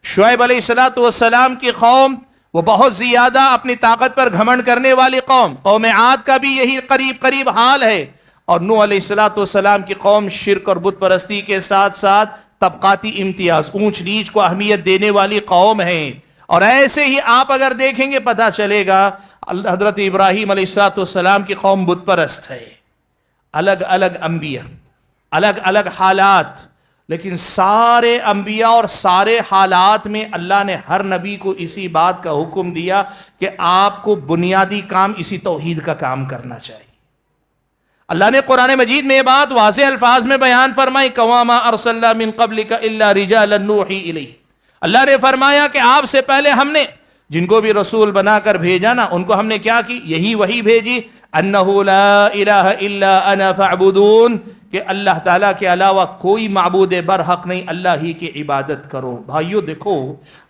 شعیب علیہ السلام کی قوم وہ بہت زیادہ اپنی طاقت پر گھمنڈ کرنے والی قوم. قوم عاد کا بھی یہی قریب حال ہے. اور نوح علیہ السلام کی قوم شرک اور بت پرستی کے ساتھ ساتھ طبقاتی امتیاز، اونچ نیچ کو اہمیت دینے والی قوم ہے. اور ایسے ہی آپ اگر دیکھیں گے پتہ چلے گا حضرت ابراہیم علیہ السلام کی قوم بت پرست ہے. الگ الگ انبیاء، الگ الگ حالات، لیکن سارے انبیاء اور سارے حالات میں اللہ نے ہر نبی کو اسی بات کا حکم دیا کہ آپ کو بنیادی کام اسی توحید کا کام کرنا چاہیے. اللہ نے قرآن مجید میں یہ بات واضح الفاظ میں بیان فرمائی، وَمَا أَرْسَلْنَا مِن قَبْلِكَ إِلَّا رِجَالًا نُوحِي إِلَيْهِمْ. اللہ نے فرمایا کہ آپ سے پہلے ہم نے جن کو بھی رسول بنا کر بھیجا نا، ان کو ہم نے کیا کی؟ یہی وہی بھیجی، اَنَّهُ لَا إِلَهَ إِلَّا أَنَا فَاعْبُدُونِ، کہ اللہ تعالیٰ کے علاوہ کوئی معبود برحق نہیں، اللہ ہی کی عبادت کرو. بھائیو دیکھو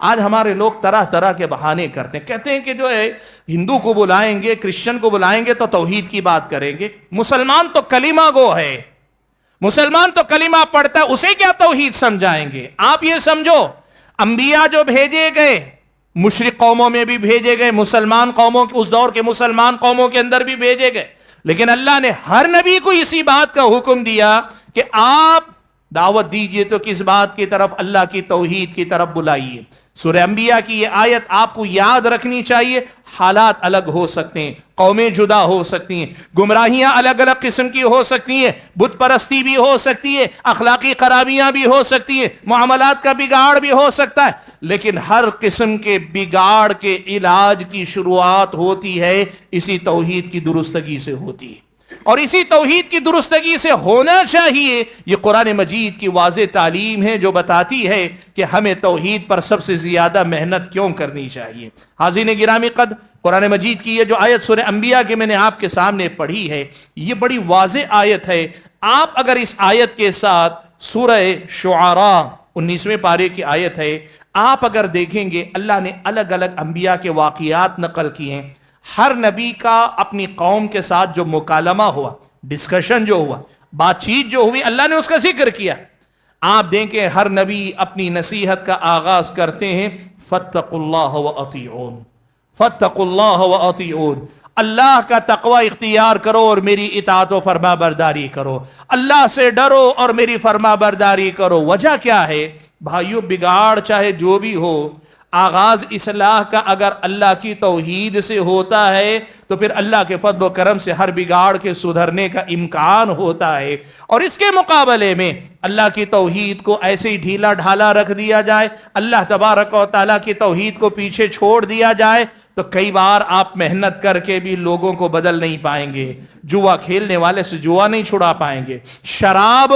آج ہمارے لوگ طرح طرح کے بہانے کرتے ہیں، کہتے ہیں کہ جو ہے ہندو کو بلائیں گے، کرسچن کو بلائیں گے تو توحید کی بات کریں گے. مسلمان تو کلمہ گو ہے، مسلمان تو کلمہ پڑھتا ہے، اسے کیا توحید سمجھائیں گے؟ آپ یہ سمجھو انبیاء جو بھیجے گئے مشرق قوموں میں بھی بھیجے گئے، مسلمان قوموں اس دور کے مسلمان قوموں کے اندر بھی بھیجے گئے، لیکن اللہ نے ہر نبی کو اسی بات کا حکم دیا کہ آپ دعوت دیجئے تو کس بات کی طرف؟ اللہ کی توحید کی طرف بلائیے. سورہ انبیاء کی یہ آیت آپ کو یاد رکھنی چاہیے. حالات الگ ہو سکتے ہیں، قومیں جدا ہو سکتی ہیں، گمراہیاں الگ الگ قسم کی ہو سکتی ہیں، بت پرستی بھی ہو سکتی ہے، اخلاقی خرابیاں بھی ہو سکتی ہیں، معاملات کا بگاڑ بھی ہو سکتا ہے، لیکن ہر قسم کے بگاڑ کے علاج کی شروعات ہوتی ہے اسی توحید کی درستگی سے ہوتی ہے. اور اسی توحید کی درستگی سے ہونا چاہیے. یہ قرآن مجید کی واضح تعلیم ہے جو بتاتی ہے کہ ہمیں توحید پر سب سے زیادہ محنت کیوں کرنی چاہیے. حاضرین گرامی قدر، قرآن مجید کی یہ جو آیت سورہ انبیاء کی میں نے آپ کے سامنے پڑھی ہے، یہ بڑی واضح آیت ہے. آپ اگر اس آیت کے ساتھ سورہ شعراء 19ویں پارے کی آیت ہے، آپ اگر دیکھیں گے اللہ نے الگ الگ انبیاء کے واقعات نقل کیے ہیں. ہر نبی کا اپنی قوم کے ساتھ جو مکالمہ ہوا، ڈسکشن جو ہوا، بات چیت جو ہوئی، اللہ نے اس کا ذکر کیا. آپ دیکھیں ہر نبی اپنی نصیحت کا آغاز کرتے ہیں فَاتَّقُوا اللَّهَ وَأَطِيعُونِ، فَاتَّقُوا اللَّهَ وَأَطِيعُونِ، اللہ کا تقوی اختیار کرو اور میری اطاعت و فرما برداری کرو، اللہ سے ڈرو اور میری فرما برداری کرو. وجہ کیا ہے بھائیو؟ بگاڑ چاہے جو بھی ہو، آغاز اصلاح کا اگر اللہ کی توحید سے ہوتا ہے تو پھر اللہ کے فضل و کرم سے ہر بگاڑ کے سدھرنے کا امکان ہوتا ہے. اور اس کے مقابلے میں اللہ کی توحید کو ایسے ہی ڈھیلا ڈھالا رکھ دیا جائے، اللہ تبارک و تعالیٰ کی توحید کو پیچھے چھوڑ دیا جائے تو کئی بار آپ محنت کر کے بھی لوگوں کو بدل نہیں پائیں گے. جوا کھیلنے والے سے جوا نہیں چھڑا پائیں گے، شراب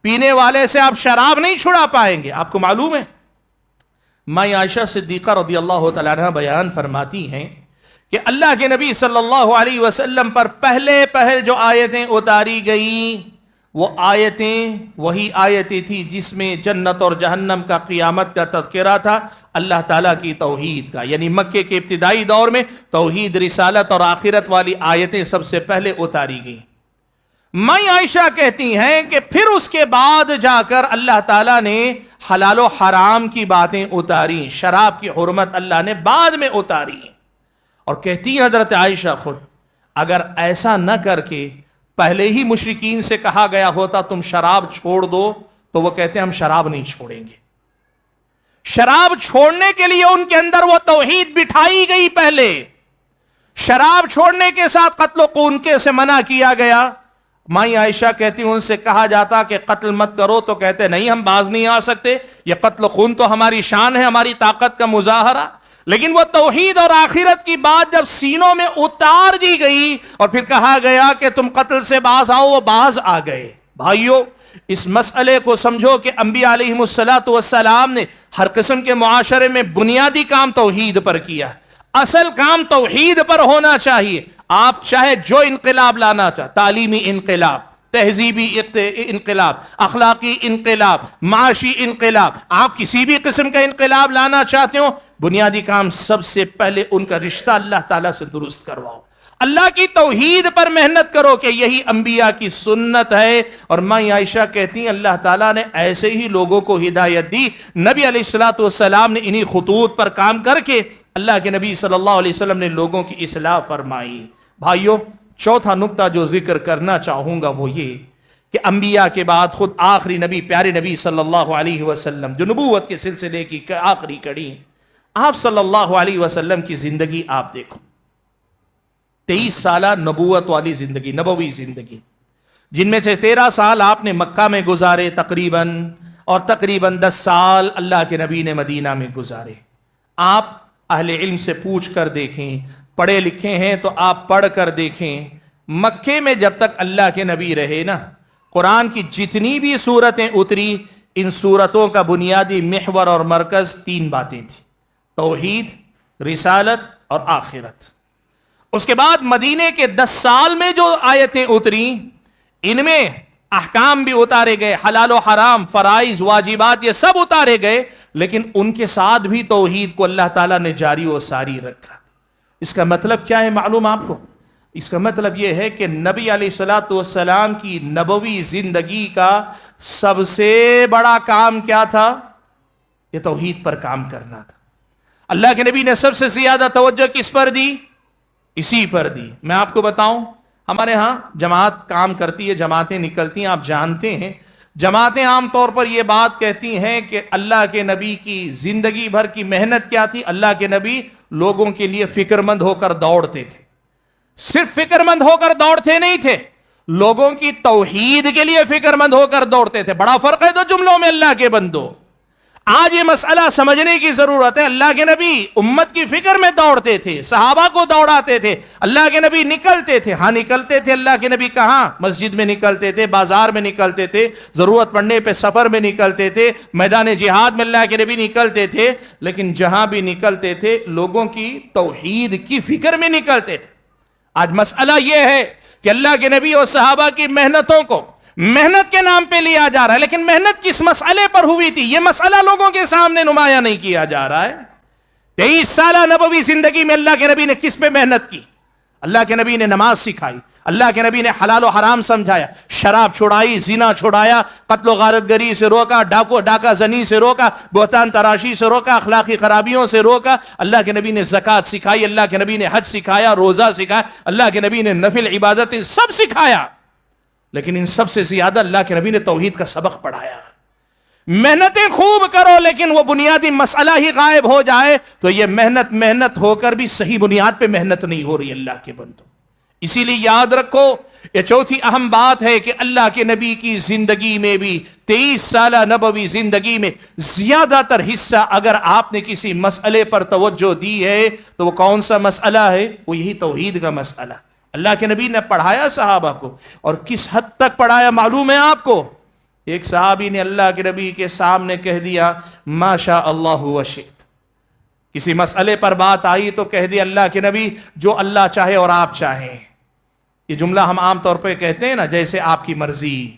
پینے والے سے آپ شراب نہیں چھڑا پائیں گے. آپ کو معلوم ہے ماں عائشہ صدیقہ رضی اللہ تعالیٰ عنہ بیان فرماتی ہیں کہ اللہ کے نبی صلی اللہ علیہ وسلم پر پہل جو آیتیں اتاری گئیں وہ آیتیں وہی آیتیں تھیں جس میں جنت اور جہنم کا، قیامت کا تذکرہ تھا، اللہ تعالیٰ کی توحید کا. یعنی مکے کے ابتدائی دور میں توحید، رسالت اور آخرت والی آیتیں سب سے پہلے اتاری گئیں. ماں عائشہ کہتی ہیں کہ پھر اس کے بعد جا کر اللہ تعالیٰ نے حلال و حرام کی باتیں اتاری، شراب کی حرمت اللہ نے بعد میں اتاری. اور کہتی ہیں حضرت عائشہ خود، اگر ایسا نہ کر کے پہلے ہی مشرکین سے کہا گیا ہوتا تم شراب چھوڑ دو تو وہ کہتے ہیں ہم شراب نہیں چھوڑیں گے. شراب چھوڑنے کے لیے ان کے اندر وہ توحید بٹھائی گئی پہلے. شراب چھوڑنے کے ساتھ قتل و خون کے سے منع کیا گیا. مائی عائشہ کہتی ان سے کہا جاتا کہ قتل مت کرو تو کہتے نہیں ہم باز نہیں آ سکتے, یہ قتل و خون تو ہماری شان ہے, ہماری طاقت کا مظاہرہ. لیکن وہ توحید اور آخرت کی بات جب سینوں میں اتار دی گئی اور پھر کہا گیا کہ تم قتل سے باز آؤ, وہ باز آ گئے. بھائیو اس مسئلے کو سمجھو کہ انبیاء علیہم الصلاۃ والسلام نے ہر قسم کے معاشرے میں بنیادی کام توحید پر کیا. اصل کام توحید پر ہونا چاہیے. آپ چاہے جو انقلاب لانا چاہے, تعلیمی انقلاب, تہذیبی انقلاب, اخلاقی انقلاب, معاشی انقلاب, آپ کسی بھی قسم کا انقلاب لانا چاہتے ہو, بنیادی کام سب سے پہلے ان کا رشتہ اللہ تعالیٰ سے درست کرواؤ. اللہ کی توحید پر محنت کرو کہ یہی انبیاء کی سنت ہے. اور ماں عائشہ کہتی ہیں اللہ تعالیٰ نے ایسے ہی لوگوں کو ہدایت دی. نبی علیہ الصلوۃ والسلام نے انہی خطوط پر کام کر کے اللہ کے نبی صلی اللہ علیہ وسلم نے لوگوں کی اصلاح فرمائی. بھائیو چوتھا نقطہ جو ذکر کرنا چاہوں گا وہ یہ کہ انبیاء کے بعد خود آخری نبی پیارے نبی صلی اللہ علیہ وسلم جو نبوت کے سلسلے کی آخری کڑی, آپ صلی اللہ علیہ وسلم کی زندگی آپ دیکھو. 23 سالہ نبوت والی زندگی, نبوی زندگی, جن میں سے 13 سال آپ نے مکہ میں گزارے تقریباً, اور تقریباً 10 سال اللہ کے نبی نے مدینہ میں گزارے. آپ اہل علم سے پوچھ کر دیکھیں, پڑھے لکھے ہیں تو آپ پڑھ کر دیکھیں, مکے میں جب تک اللہ کے نبی رہے نا, قرآن کی جتنی بھی سورتیں اتری, ان سورتوں کا بنیادی محور اور مرکز 3 باتیں تھیں: توحید, رسالت اور آخرت. اس کے بعد مدینے کے 10 سال میں جو آیتیں اتری, ان میں احکام بھی اتارے گئے, حلال و حرام, فرائض, واجبات, یہ سب اتارے گئے, لیکن ان کے ساتھ بھی توحید کو اللہ تعالیٰ نے جاری و ساری رکھا. اس کا مطلب کیا ہے معلوم آپ کو؟ اس کا مطلب یہ ہے کہ نبی علیہ الصلوۃ والسلام کی نبوی زندگی کا سب سے بڑا کام کیا تھا؟ یہ توحید پر کام کرنا تھا. اللہ کے نبی نے سب سے زیادہ توجہ کس پر دی؟ اسی پر دی. میں آپ کو بتاؤں, ہمارے ہاں جماعت کام کرتی ہے, جماعتیں نکلتی ہیں, آپ جانتے ہیں جماعتیں عام طور پر یہ بات کہتی ہیں کہ اللہ کے نبی کی زندگی بھر کی محنت کیا تھی. اللہ کے نبی لوگوں کے لیے فکر مند ہو کر دوڑتے تھے. صرف فکر مند ہو کر دوڑتے نہیں تھے, لوگوں کی توحید کے لیے فکر مند ہو کر دوڑتے تھے. بڑا فرق ہے دو جملوں میں اللہ کے بندو. آج یہ مسئلہ سمجھنے کی ضرورت ہے. اللہ کے نبی امت کی فکر میں دوڑتے تھے, صحابہ کو دوڑاتے تھے. اللہ کے نبی نکلتے تھے, ہاں نکلتے تھے. اللہ کے نبی کہاں؟ مسجد میں نکلتے تھے, بازار میں نکلتے تھے, ضرورت پڑنے پہ سفر میں نکلتے تھے, میدان جہاد میں اللہ کے نبی نکلتے تھے. لیکن جہاں بھی نکلتے تھے لوگوں کی توحید کی فکر میں نکلتے تھے. آج مسئلہ یہ ہے کہ اللہ کے نبی اور صحابہ کی محنتوں کو محنت کے نام پہ لیا جا رہا ہے, لیکن محنت کس مسئلے پر ہوئی تھی یہ مسئلہ لوگوں کے سامنے نمایاں نہیں کیا جا رہا ہے. 23 سالہ نبوی زندگی میں اللہ کے نبی نے کس پہ محنت کی؟ اللہ کے نبی نے نماز سکھائی, اللہ کے نبی نے حلال و حرام سمجھایا, شراب چھڑائی, زنا چھڑایا, قتل و غارت گری سے روکا, ڈاکہ زنی سے روکا, بہتان تراشی سے روکا, اخلاقی خرابیوں سے روکا. اللہ کے نبی نے زکوٰۃ سکھائی, اللہ کے نبی نے حج سکھایا, روزہ سکھایا, اللہ کے نبی نے نفل عبادتیں سب سکھایا. لیکن ان سب سے زیادہ اللہ کے نبی نے توحید کا سبق پڑھایا. محنتیں خوب کرو لیکن وہ بنیادی مسئلہ ہی غائب ہو جائے تو یہ محنت ہو کر بھی صحیح بنیاد پہ محنت نہیں ہو رہی اللہ کے بندو. اسی لیے یاد رکھو, یہ چوتھی اہم بات ہے کہ اللہ کے نبی کی زندگی میں بھی 23 سالہ نبوی زندگی میں زیادہ تر حصہ اگر آپ نے کسی مسئلے پر توجہ دی ہے تو وہ کون سا مسئلہ ہے؟ وہ یہی توحید کا مسئلہ. اللہ کے نبی نے پڑھایا صحابہ کو, اور کس حد تک پڑھایا معلوم ہے آپ کو؟ ایک صحابی نے اللہ کے نبی کے سامنے کہہ دیا ما شاء اللہ وشئت. کسی مسئلے پر بات آئی تو کہہ دیا اللہ کے نبی جو اللہ چاہے اور آپ چاہیں. یہ جملہ ہم عام طور پہ کہتے ہیں نا, جیسے آپ کی مرضی.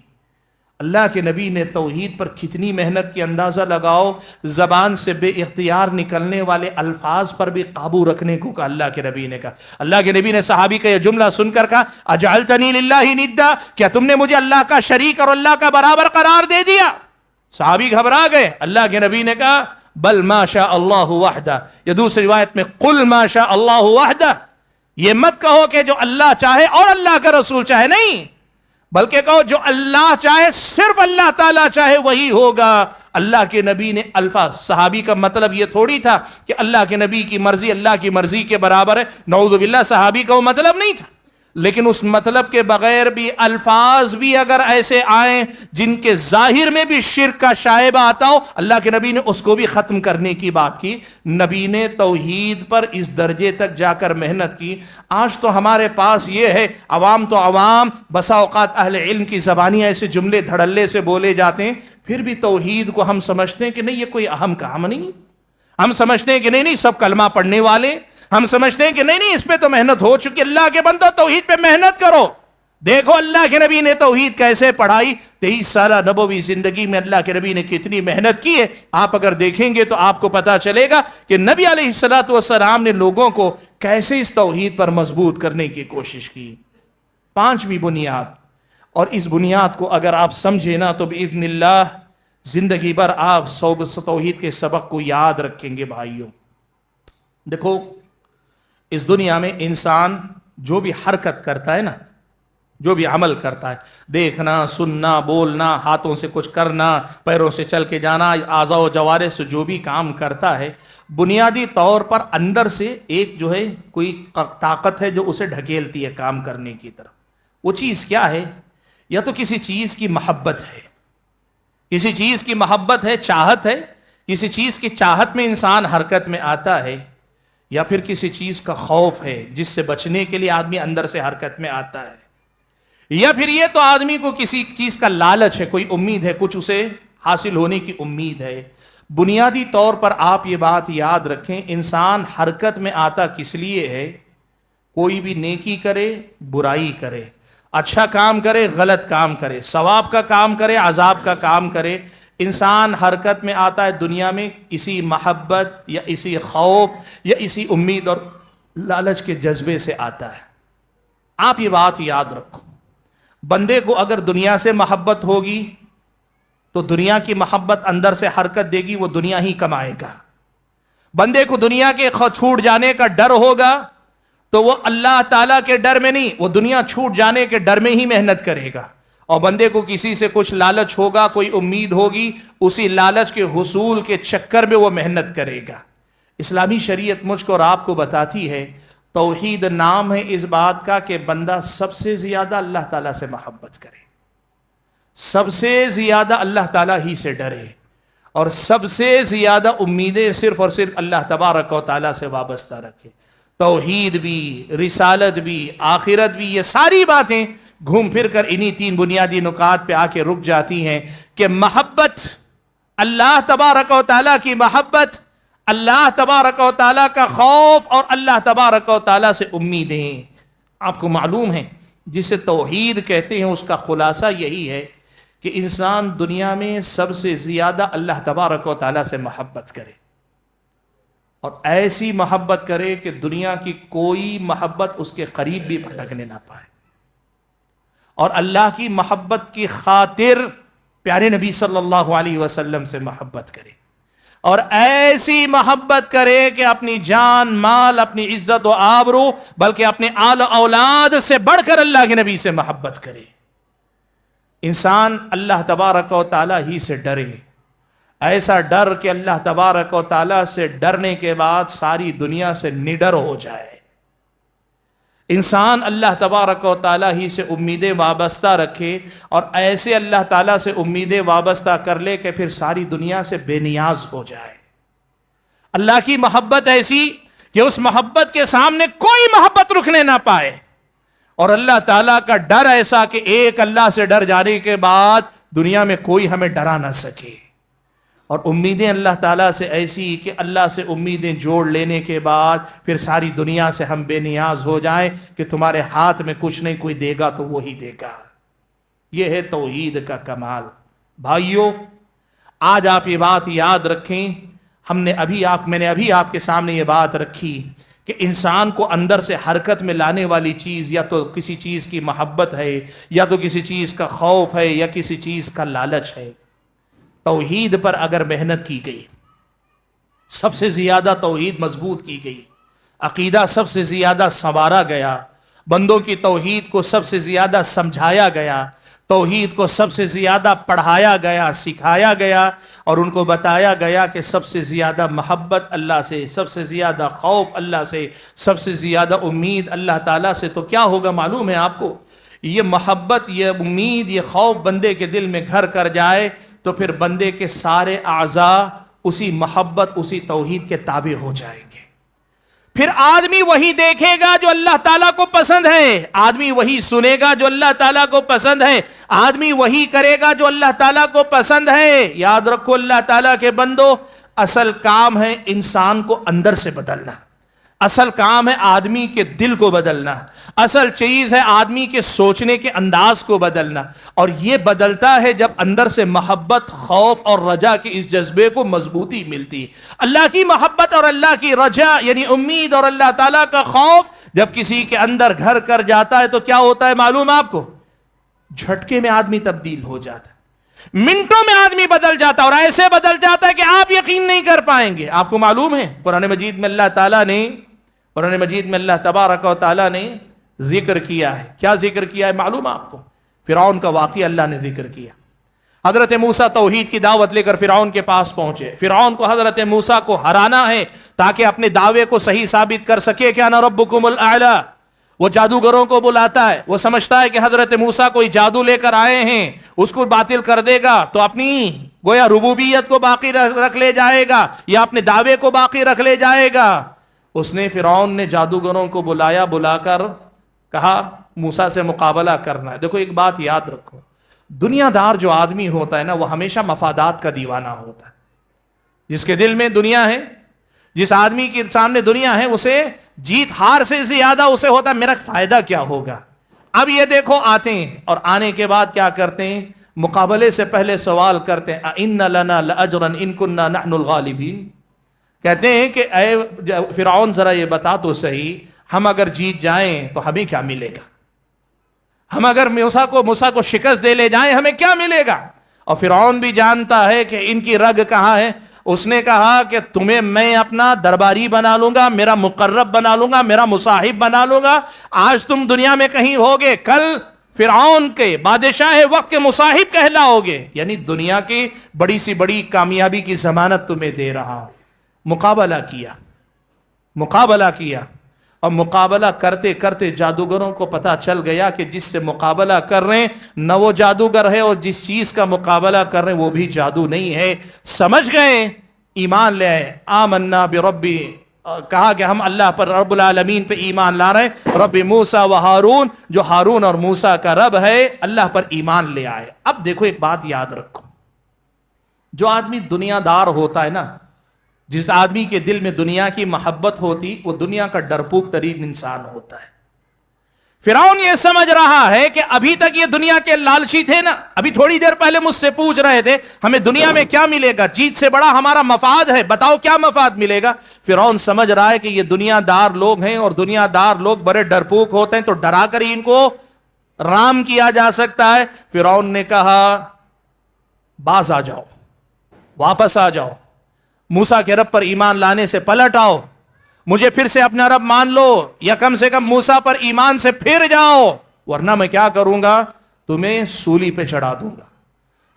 اللہ کے نبی نے توحید پر کتنی محنت کی اندازہ لگاؤ. زبان سے بے اختیار نکلنے والے الفاظ پر بھی قابو رکھنے کو کہا اللہ کے نبی نے کہا. اللہ کے نبی نے صحابی کا یہ جملہ سن کر کہا اجعلتنی للہ ندا, کیا تم نے مجھے اللہ کا شریک اور اللہ کا برابر قرار دے دیا؟ صحابی گھبرا گئے. اللہ کے نبی نے کہا بل ما شاء اللہ وحدہ. یہ دوسری روایت میں قل ما شاء اللہ وحدہ. یہ مت کہو کہ جو اللہ چاہے اور اللہ کا رسول چاہے, نہیں, بلکہ کہو جو اللہ چاہے, صرف اللہ تعالیٰ چاہے وہی ہوگا, اللہ کے نبی نے الفاظ، صحابی کا مطلب یہ تھوڑی تھا کہ اللہ کے نبی کی مرضی اللہ کی مرضی کے برابر ہے، نعوذ باللہ صحابی کا وہ مطلب نہیں تھا، لیکن اس مطلب کے بغیر بھی الفاظ بھی اگر ایسے آئیں جن کے ظاہر میں بھی شرک کا شائبہ آتا ہو، اللہ کے نبی نے اس کو بھی ختم کرنے کی بات کی۔ نبی نے توحید پر اس درجے تک جا کر محنت کی۔ آج تو ہمارے پاس یہ ہے، عوام تو عوام، بسا اوقات اہل علم کی زبانی ایسے جملے دھڑلے سے بولے جاتے ہیں، پھر بھی توحید کو ہم سمجھتے ہیں کہ نہیں یہ کوئی اہم کام نہیں، ہم سمجھتے ہیں کہ نہیں سب کلمہ پڑھنے والے، ہم سمجھتے ہیں کہ نہیں اس پہ تو محنت ہو چکی، اللہ کے بندو توحید پہ محنت کرو۔ دیکھو اللہ کے نبی نے توحید کیسے پڑھائی، 23 سالہ نبوی زندگی میں اللہ کے نبی نے کتنی محنت کی ہے۔ آپ اگر دیکھیں گے تو آپ کو پتا چلے گا کہ نبی علیہ السلام نے لوگوں کو کیسے اس توحید پر مضبوط کرنے کی کوشش کی۔ 5ویں بنیاد، اور اس بنیاد کو اگر آپ سمجھے نا تو باذن اللہ زندگی بھر آپ توحید کے سبق کو یاد رکھیں گے۔ بھائیوں دیکھو، اس دنیا میں انسان جو بھی حرکت کرتا ہے نا، جو بھی عمل کرتا ہے، دیکھنا، سننا، بولنا، ہاتھوں سے کچھ کرنا، پیروں سے چل کے جانا، اعضاء و جوارح سے جو بھی کام کرتا ہے، بنیادی طور پر اندر سے ایک جو ہے کوئی طاقت ہے جو اسے ڈھکیلتی ہے کام کرنے کی طرف۔ وہ چیز کیا ہے؟ یا تو کسی چیز کی محبت ہے، کسی چیز کی محبت ہے، چاہت ہے، کسی چیز کی چاہت میں انسان حرکت میں آتا ہے، یا پھر کسی چیز کا خوف ہے جس سے بچنے کے لیے آدمی اندر سے حرکت میں آتا ہے، یا پھر یہ تو آدمی کو کسی چیز کا لالچ ہے، کوئی امید ہے، کچھ اسے حاصل ہونے کی امید ہے۔ بنیادی طور پر آپ یہ بات یاد رکھیں، انسان حرکت میں آتا کس لیے ہے؟ کوئی بھی نیکی کرے، برائی کرے، اچھا کام کرے، غلط کام کرے، ثواب کا کام کرے، عذاب کا کام کرے، انسان حرکت میں آتا ہے دنیا میں اسی محبت یا اسی خوف یا اسی امید اور لالچ کے جذبے سے آتا ہے۔ آپ یہ بات یاد رکھو، بندے کو اگر دنیا سے محبت ہوگی تو دنیا کی محبت اندر سے حرکت دے گی، وہ دنیا ہی کمائے گا۔ بندے کو دنیا کے چھوٹ جانے کا ڈر ہوگا تو وہ اللہ تعالیٰ کے ڈر میں نہیں، وہ دنیا چھوٹ جانے کے ڈر میں ہی محنت کرے گا۔ اور بندے کو کسی سے کچھ لالچ ہوگا، کوئی امید ہوگی، اسی لالچ کے حصول کے چکر میں وہ محنت کرے گا۔ اسلامی شریعت مجھ کو اور آپ کو بتاتی ہے، توحید نام ہے اس بات کا کہ بندہ سب سے زیادہ اللہ تعالیٰ سے محبت کرے، سب سے زیادہ اللہ تعالیٰ ہی سے ڈرے، اور سب سے زیادہ امیدیں صرف اور صرف اللہ تبارک و تعالیٰ سے وابستہ رکھے۔ توحید بھی، رسالت بھی، آخرت بھی، یہ ساری باتیں گھوم پھر کر انہی 3 بنیادی نکات پہ آ کے رک جاتی ہیں کہ محبت، اللہ تبارک و تعالیٰ کی محبت، اللہ تبارک و تعالیٰ کا خوف، اور اللہ تبارک و تعالیٰ سے امیدیں۔ آپ کو معلوم ہے جسے توحید کہتے ہیں اس کا خلاصہ یہی ہے کہ انسان دنیا میں سب سے زیادہ اللہ تبارک و تعالیٰ سے محبت کرے، اور ایسی محبت کرے کہ دنیا کی کوئی محبت اس کے قریب بھی بھٹکنے نہ پائے، اور اللہ کی محبت کی خاطر پیارے نبی صلی اللہ علیہ وسلم سے محبت کرے، اور ایسی محبت کرے کہ اپنی جان، مال، اپنی عزت و آبرو، بلکہ اپنے آل اولاد سے بڑھ کر اللہ کے نبی سے محبت کرے۔ انسان اللہ تبارک و تعالیٰ ہی سے ڈرے، ایسا ڈر کہ اللہ تبارک و تعالیٰ سے ڈرنے کے بعد ساری دنیا سے نڈر ہو جائے۔ انسان اللہ تبارک و تعالیٰ ہی سے امیدیں وابستہ رکھے، اور ایسے اللہ تعالیٰ سے امیدیں وابستہ کر لے کہ پھر ساری دنیا سے بے نیاز ہو جائے۔ اللہ کی محبت ایسی کہ اس محبت کے سامنے کوئی محبت رکنے نہ پائے، اور اللہ تعالیٰ کا ڈر ایسا کہ ایک اللہ سے ڈر جانے کے بعد دنیا میں کوئی ہمیں ڈرا نہ سکے، اور امیدیں اللہ تعالیٰ سے ایسی کہ اللہ سے امیدیں جوڑ لینے کے بعد پھر ساری دنیا سے ہم بے نیاز ہو جائیں کہ تمہارے ہاتھ میں کچھ نہیں، کوئی دے گا تو وہی دے گا۔ یہ ہے توحید کا کمال۔ بھائیو، آج آپ یہ بات یاد رکھیں، میں نے ابھی آپ کے سامنے یہ بات رکھی کہ انسان کو اندر سے حرکت میں لانے والی چیز یا تو کسی چیز کی محبت ہے، یا تو کسی چیز کا خوف ہے، یا کسی چیز کا لالچ ہے۔ توحید پر اگر محنت کی گئی، سب سے زیادہ توحید مضبوط کی گئی، عقیدہ سب سے زیادہ سنوارا گیا، بندوں کی توحید کو سب سے زیادہ سمجھایا گیا، توحید کو سب سے زیادہ پڑھایا گیا، سکھایا گیا، اور ان کو بتایا گیا کہ سب سے زیادہ محبت اللہ سے، سب سے زیادہ خوف اللہ سے، سب سے زیادہ امید اللہ تعالیٰ سے. تو کیا ہوگا معلوم ہے آپ کو؟ یہ محبت، یہ امید، یہ خوف بندے کے دل میں گھر کر جائے تو پھر بندے کے سارے اعضاء اسی محبت، اسی توحید کے تابع ہو جائیں گے. پھر آدمی وہی دیکھے گا جو اللہ تعالیٰ کو پسند ہے، آدمی وہی سنے گا جو اللہ تعالیٰ کو پسند ہے، آدمی وہی کرے گا جو اللہ تعالیٰ کو پسند ہے. یاد رکھو اللہ تعالیٰ کے بندو، اصل کام ہے انسان کو اندر سے بدلنا، اصل کام ہے آدمی کے دل کو بدلنا، اصل چیز ہے آدمی کے سوچنے کے انداز کو بدلنا. اور یہ بدلتا ہے جب اندر سے محبت، خوف اور رجا کے اس جذبے کو مضبوطی ملتی. اللہ کی محبت اور اللہ کی رجا یعنی امید اور اللہ تعالیٰ کا خوف جب کسی کے اندر گھر کر جاتا ہے تو کیا ہوتا ہے معلوم آپ کو؟ جھٹکے میں آدمی تبدیل ہو جاتا ہے، منٹوں میں آدمی بدل جاتا ہے، اور ایسے بدل جاتا ہے کہ آپ یقین نہیں کر پائیں گے. آپ کو معلوم ہے قرآن مجید میں اللہ تعالیٰ نے، قرآن مجید میں اللہ تبارک و تعالیٰ نے ذکر کیا ہے. کیا ذکر کیا ہے معلوم آپ کو؟ فرعون کا واقعہ اللہ نے ذکر کیا. حضرت موسیٰ توحید کی دعوت لے کر فرعون کے پاس پہنچے. فرعون کو حضرت موسیٰ کو ہرانا ہے تاکہ اپنے دعوے کو صحیح ثابت کر سکے کہ انا ربکم الاعلی. وہ جادوگروں کو بلاتا ہے، وہ سمجھتا ہے کہ حضرت موسیٰ کوئی جادو لے کر آئے ہیں، اس کو باطل کر دے گا تو اپنی گویا ربوبیت کو باقی رکھ لے جائے گا یا اپنے دعوے کو باقی رکھ لے جائے گا. اس نے، فرعون نے جادوگروں کو بلایا، بلا کر کہا موسیٰ سے مقابلہ کرنا ہے. دیکھو ایک بات یاد رکھو، دنیا دار جو آدمی ہوتا ہے نا وہ ہمیشہ مفادات کا دیوانہ ہوتا ہے. جس کے دل میں دنیا ہے، جس آدمی کے سامنے دنیا ہے، اسے جیت ہار سے زیادہ اسے ہوتا ہے میرا فائدہ کیا ہوگا. اب یہ دیکھو آتے ہیں اور آنے کے بعد کیا کرتے ہیں؟ مقابلے سے پہلے سوال کرتے ہیں اَإِنَّ لَنَا لَأَجْرًا إِن كُنَّا نَحْنُ الْغَالِبِينَ. کہتے ہیں کہ اے فرعون ذرا یہ بتا تو صحیح، ہم اگر جیت جائیں تو ہمیں کیا ملے گا؟ ہم اگر موسیٰ کو شکست دے لے جائیں ہمیں کیا ملے گا؟ اور فرعون بھی جانتا ہے کہ ان کی رگ کہاں ہے. اس نے کہا کہ تمہیں میں اپنا درباری بنا لوں گا، میرا مقرب بنا لوں گا، میرا مصاحب بنا لوں گا. آج تم دنیا میں کہیں ہوگے، کل فرعون کے بادشاہ وقت کے مصاحب کہلاؤگے. یعنی دنیا کی بڑی سی بڑی کامیابی کی ضمانت تمہیں دے رہا ہوں. مقابلہ کیا اور مقابلہ کرتے کرتے جادوگروں کو پتا چل گیا کہ جس سے مقابلہ کر رہے ہیں نہ وہ جادوگر ہے، اور جس چیز کا مقابلہ کر رہے ہیں وہ بھی جادو نہیں ہے. سمجھ گئے، ایمان لے آئے. آمنا بربی، کہا کہ ہم اللہ پر، رب العالمین پہ ایمان لا رہے ہیں. رب موسیٰ و ہارون، جو ہارون اور موسیٰ کا رب ہے، اللہ پر ایمان لے آئے. اب دیکھو ایک بات یاد رکھو، جو آدمی دنیا دار ہوتا ہے نا، جس آدمی کے دل میں دنیا کی محبت ہوتی، وہ دنیا کا ڈرپوک ترین انسان ہوتا ہے. فرعون یہ سمجھ رہا ہے کہ ابھی تک یہ دنیا کے لالچی تھے نا، ابھی تھوڑی دیر پہلے مجھ سے پوچھ رہے تھے ہمیں دنیا میں کیا ملے گا، جیت سے بڑا ہمارا مفاد ہے، بتاؤ کیا مفاد ملے گا. فرعون سمجھ رہا ہے کہ یہ دنیا دار لوگ ہیں اور دنیا دار لوگ بڑے ڈرپوک ہوتے ہیں، تو ڈرا کر ہی ان کو رام کیا جا سکتا ہے. فرعون نے کہا باز آ جاؤ، واپس آ جاؤ، موسیٰ کے رب پر ایمان لانے سے پلٹ آؤ، مجھے پھر سے اپنا رب مان لو، یا کم سے کم موسیٰ پر ایمان سے پھر جاؤ، ورنہ میں کیا کروں گا، تمہیں سولی پہ چڑھا دوں گا.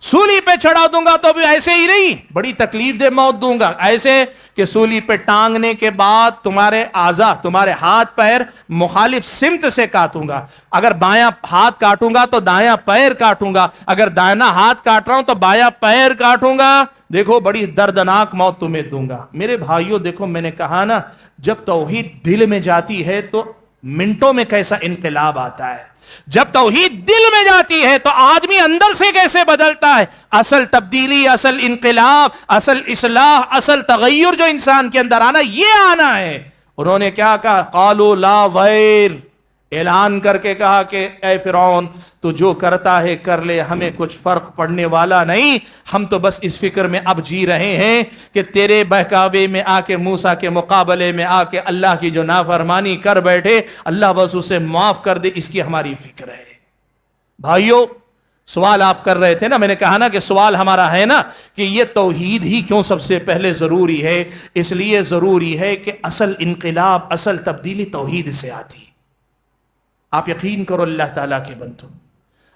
سولی پہ چڑھا دوں گا تو بھی ایسے ہی نہیں، بڑی تکلیف دہ موت دوں گا. ایسے کہ سولی پہ ٹانگنے کے بعد تمہارے اعضاء، تمہارے ہاتھ پیر مخالف سمت سے کاٹوں گا. اگر بایاں ہاتھ کاٹوں گا تو دایاں پیر کاٹوں گا، اگر دایاں ہاتھ کاٹ رہا ہوں تو بایاں پیر کاٹوں گا. دیکھو بڑی دردناک موت تمہیں دوں گا. میرے بھائیوں دیکھو، میں نے کہا نا، جب توحید دل میں جاتی ہے تو منٹوں میں کیسا انقلاب آتا ہے. جب توحید دل میں جاتی ہے تو آدمی اندر سے کیسے بدلتا ہے. اصل تبدیلی، اصل انقلاب، اصل اصلاح، اصل تغیر جو انسان کے اندر آنا، یہ آنا ہے. انہوں نے کیا کہا؟ قالوا لا غیر، اعلان کر کے کہا کہ اے فرعون تو جو کرتا ہے کر لے، ہمیں کچھ فرق پڑنے والا نہیں. ہم تو بس اس فکر میں اب جی رہے ہیں کہ تیرے بہکاوے میں آ کے، موسیٰ کے مقابلے میں آ کے اللہ کی جو نافرمانی کر بیٹھے، اللہ بس اسے معاف کر دے، اس کی ہماری فکر ہے. بھائیو سوال آپ کر رہے تھے نا، میں نے کہا نا کہ سوال ہمارا ہے نا کہ یہ توحید ہی کیوں سب سے پہلے ضروری ہے. اس لیے ضروری ہے کہ اصل انقلاب، اصل تبدیلی توحید سے آتی. آپ یقین کرو اللہ تعالیٰ کے بندو،